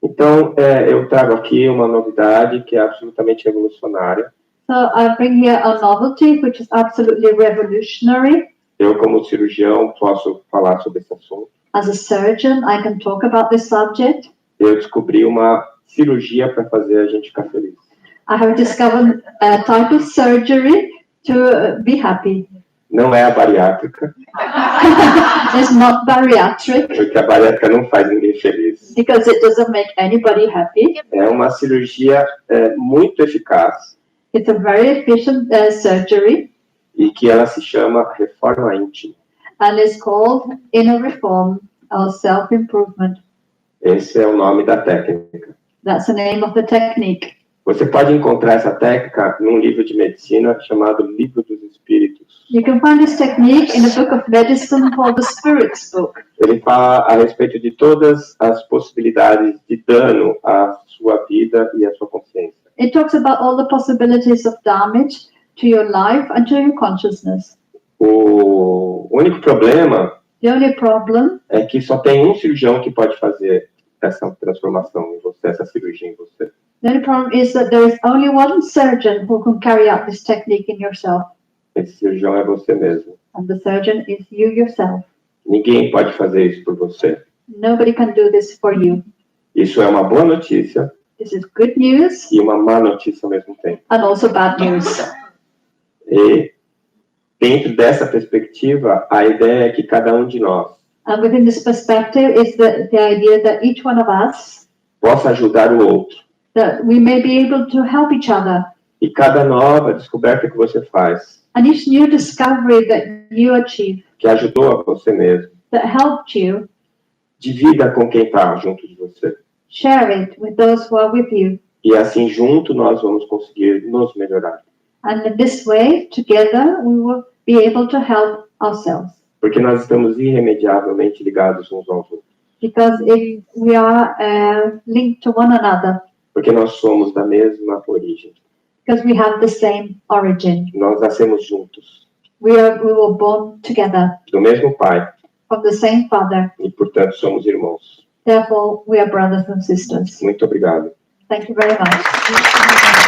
Speaker 1: Então, eu trago aqui uma novidade que é absolutamente revolucionária.
Speaker 2: So I bring here a novelty which is absolutely revolutionary.
Speaker 1: Eu, como cirurgião, posso falar sobre esse assunto.
Speaker 2: As a surgeon, I can talk about this subject.
Speaker 1: Eu descobri uma cirurgia para fazer a gente ficar feliz.
Speaker 2: I have discovered a type of surgery to be happy.
Speaker 1: Não é a bariátrica,
Speaker 2: It's not bariatric
Speaker 1: porque a bariátrica não faz ninguém feliz.
Speaker 2: because it doesn't make anybody happy.
Speaker 1: É uma cirurgia muito eficaz
Speaker 2: It's a very efficient surgery,
Speaker 1: e que ela se chama reforma íntima.
Speaker 2: and it's called Inner Reform or Self-Improvement.
Speaker 1: Esse é o nome da técnica.
Speaker 2: That's the name of the technique.
Speaker 1: Você pode encontrar essa técnica num livro de medicina chamado Livro dos Espíritos.
Speaker 2: You can find this technique in a book of medicine called the Spirit's Book.
Speaker 1: Ele fala a respeito de todas as possibilidades de dano à sua vida e à sua consciência.
Speaker 2: It talks about all the possibilities of damage to your life and to your consciousness.
Speaker 1: O único problema
Speaker 2: The only problem
Speaker 1: é que só tem um cirurgião que pode fazer essa transformação em você, essa cirurgia em você.
Speaker 2: The only problem is that there is only one surgeon who can carry out this technique in yourself,
Speaker 1: Esse cirurgião é você mesmo.
Speaker 2: and the surgeon is you yourself.
Speaker 1: Ninguém pode fazer isso por você.
Speaker 2: Nobody can do this for you.
Speaker 1: Isso é uma boa notícia
Speaker 2: This is good news
Speaker 1: e uma má notícia ao mesmo tempo.
Speaker 2: and also bad news.
Speaker 1: E dentro dessa perspectiva, a ideia é que cada um de nós
Speaker 2: And within this perspective is the idea that each one of us,
Speaker 1: possa ajudar o outro.
Speaker 2: that we may be able to help each other.
Speaker 1: E cada nova descoberta que você faz,
Speaker 2: And each new discovery that you achieve,
Speaker 1: que ajudou a você mesmo,
Speaker 2: that helped you,
Speaker 1: divida com quem está junto de você.
Speaker 2: share it with those who are with you.
Speaker 1: E assim, junto, nós vamos conseguir nos melhorar.
Speaker 2: And in this way, together, we will be able to help ourselves.
Speaker 1: Porque nós estamos irremediavelmente ligados uns aos outros.
Speaker 2: Because if we are linked to one another,
Speaker 1: Porque nós somos da mesma origem.
Speaker 2: because we have the same origin.
Speaker 1: Nós nascemos juntos,
Speaker 2: We were born together
Speaker 1: do mesmo pai,
Speaker 2: from the same father.
Speaker 1: e, portanto, somos irmãos.
Speaker 2: Therefore, we are brothers and sisters.
Speaker 1: Muito obrigado.
Speaker 2: Thank you very much.